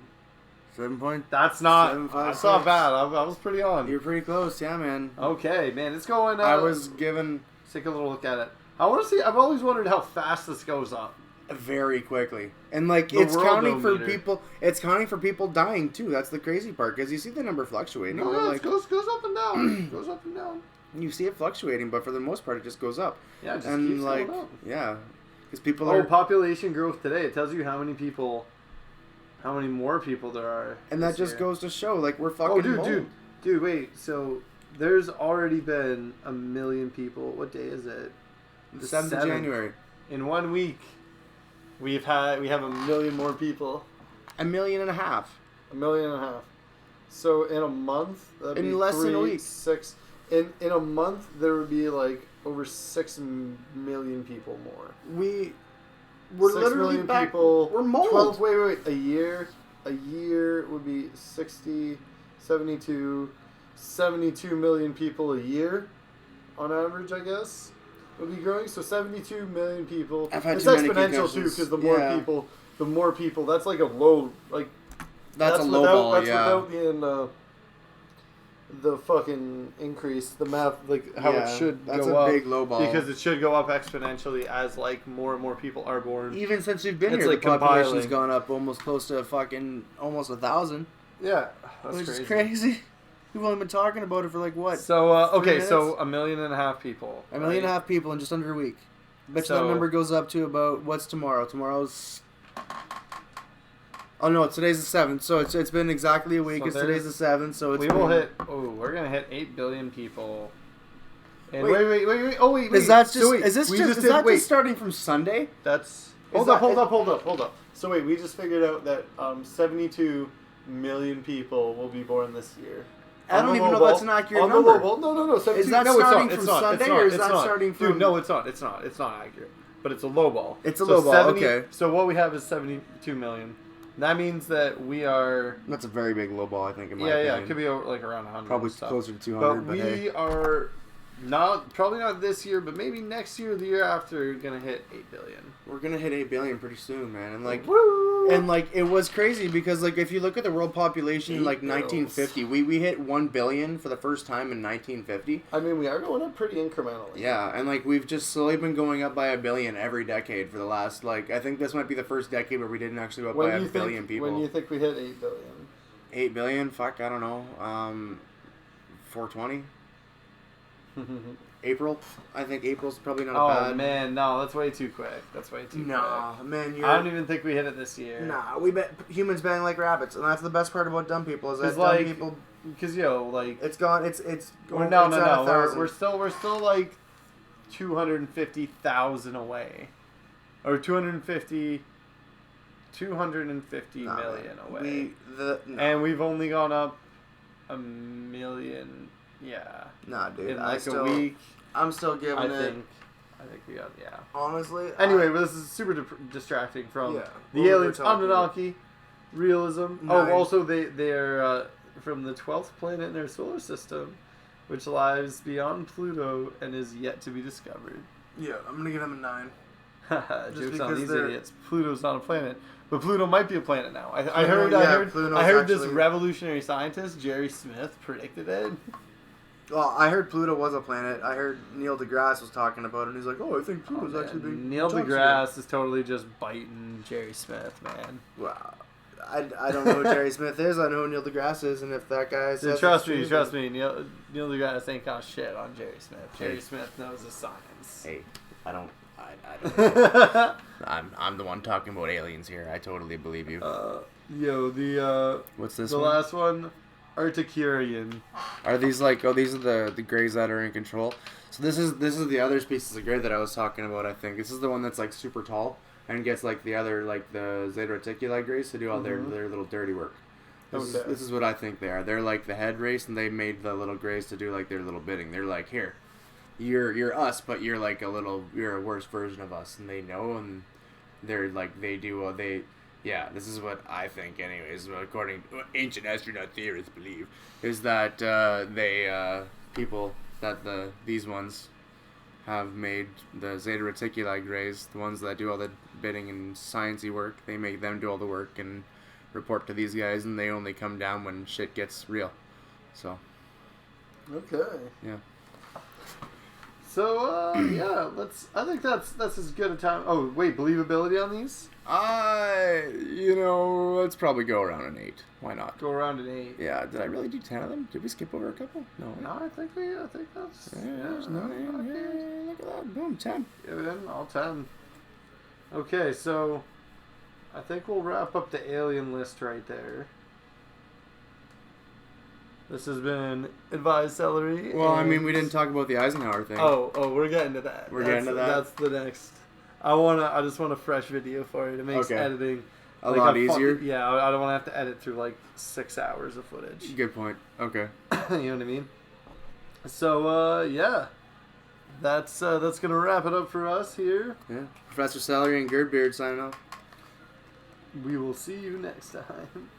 7 point? That's not 7.56. that's not bad. I was pretty on. You're pretty close, yeah, man. Okay, man, it's going I was given let's take a little look at it. I want to see. I've always wondered how fast this goes up. very quickly, and like The it's counting for worldometer. people. It's counting for people dying too. That's the crazy part because you see the number fluctuating. No, They're yeah, like, it goes up and down. Goes up and down. you see it fluctuating, but for the most part, it just goes up. Yeah, it just and keeps like, going up. yeah, because people Oh, are, population growth today. It tells you how many more people there are. and that this just year. goes to show like we're fucking. Oh, dude, wait. So there's already been 1 million people. What day is it? The 7th of January. In 1 week, we have 1 million more people. 1.5 million. 1.5 million. So in a month, that'd In be less than a week. 6. In a month, there would be like over 6 million people more. We're 6 literally million back. people. We're mold. 12. Wait. A year would be 60, 72 million people a year, on average, I guess. Would be growing. So 72 million people. I've had It's too many exponential too, concussions. because the more people. That's like a low. Like That's a low without, ball, that's yeah. without the fucking increase, the math, like how Yeah, it should that's go a up. big low ball. Because it should go up exponentially as like more and more people are born. Even since we've been It's here, like the population's compiling. gone up almost close to fucking almost 1,000. Yeah, that's Which crazy. is crazy. We've only been talking about it for like what? So 3 okay, so minutes? 1.5 million people. 1.5 million right? people in just under a week. Bet you So- that number goes up to about what's tomorrow? Tomorrow's. Oh no, today's the 7th, so it's been exactly a week. So It's today's the 7th, so it's. We will been- hit. Oh, we're gonna hit 8 billion people. And Wait. wait. Oh wait. Is that just? So wait, is this we just? Is did- that wait, just starting from Sunday? That's. Is Hold that- up. So wait, we just figured out that 72 million people will be born this year. I On don't the even low know that's ball- an accurate on the number. low ball- No. 72, Is that no, it's starting not, from it's not, Sunday, it's not, or is it's that not. starting from- Dude, no, it's not. It's not accurate. But it's a low ball. It's a low ball, okay. So what we have is 72 million. That means that we are. That's a very big low ball, I think. In my Yeah, opinion. it could be over, like around 100. Probably and stuff. closer to 200. But But we hey. are probably not this year, but maybe next year or the year after, gonna hit 8 billion. We're gonna hit 8 billion pretty soon, man. And like, Woo! and like, it was crazy because like, if you look at the world population in 8 like bills. 1950, we hit 1 billion for the first time in 1950. I mean, we are going up pretty incrementally. Yeah, and like we've just slowly been going up by 1 billion every decade for the last like I think this might be the first decade where we didn't actually go up by 1 billion people. When do you think we hit 8 billion? 8 billion? Fuck, I don't know. 420. April. I think April's probably not Oh bad. man, no, that's way too quick. That's way too Nah, man, quick. you're. I don't even think we hit it this year. Nah, we bet humans bang like rabbits, and that's the best part about dumb people is that It's dumb like- people. Because like It's gone. It's going. no, it's at 1,000. we're still like 250,000 away, or 250 Nah, million away, No. and we've only gone up 1 million. Yeah, Nah, dude. in I like still, a week. I'm still giving I it. think we got Honestly. Anyway, but this is super distracting from Yeah, the what we were aliens, talking Anunnaki, realism. Nine. Oh, also they're from the 12th planet in their solar system, which lies beyond Pluto and is yet to be discovered. Yeah, I'm gonna give them a 9. Haha, jokes on because these they're- idiots. Pluto's not a planet, but Pluto might be a planet now. I Pluto- heard yeah, Pluto's I heard this actually- revolutionary scientist Jerry Smith predicted it. Well, I heard Pluto was a planet. I heard Neil deGrasse was talking about it, and he's like, "Oh, I think Pluto's actually being." Neil jumps here." deGrasse is totally just biting Jerry Smith, man. Wow. I don't know who Jerry Smith is. I know who Neil deGrasse is, and if that guy says Trust it's me. true, Neil deGrasse ain't got shit on Jerry Smith. Jerry Hey. Smith knows the science. Hey, I don't. I'm the one talking about aliens here. I totally believe you. Yo, the What's this the one? last one, Articurian. Are these like? Oh, these are the grays that are in control. So this is the other species of gray that I was talking about. I think this is the one that's like super tall and gets like the other like the Zeta Reticuli grays to do all their little dirty work. This is what I think they are. They're like the head race, and they made the little grays to do like their little bidding. They're like, here, you're us, but you're like you're a worse version of us, and they know, and they're like they do they. Yeah, this is what I think, anyways. According to what ancient astronaut theorists believe, is that people that these ones have made the Zeta Reticuli grays, the ones that do all the bidding and sciencey work. They make them do all the work and report to these guys, and they only come down when shit gets real. So Okay. yeah. So yeah, I think that's as good a time. Oh wait, believability on these? Let's probably go around an 8. Why not? Go around an 8. Yeah, did I really do 10 of them? Did we skip over a couple? No. No, I think that's There's no, look at that. Boom, 10. Give it in, all 10. Okay, so I think we'll wrap up the alien list right there. This has been Advised Celery. Well, I mean, and- we didn't talk about the Eisenhower thing. Oh, we're getting to that. We're getting to that? That's the next. I just want a fresh video for it. It makes Okay. editing A lot easier? Yeah, I don't want to have to edit through like 6 hours of footage. Good point. Okay. You know what I mean? So yeah, that's gonna wrap it up for us here. Yeah. Professor Celery and Gerd Beard signing off. We will see you next time.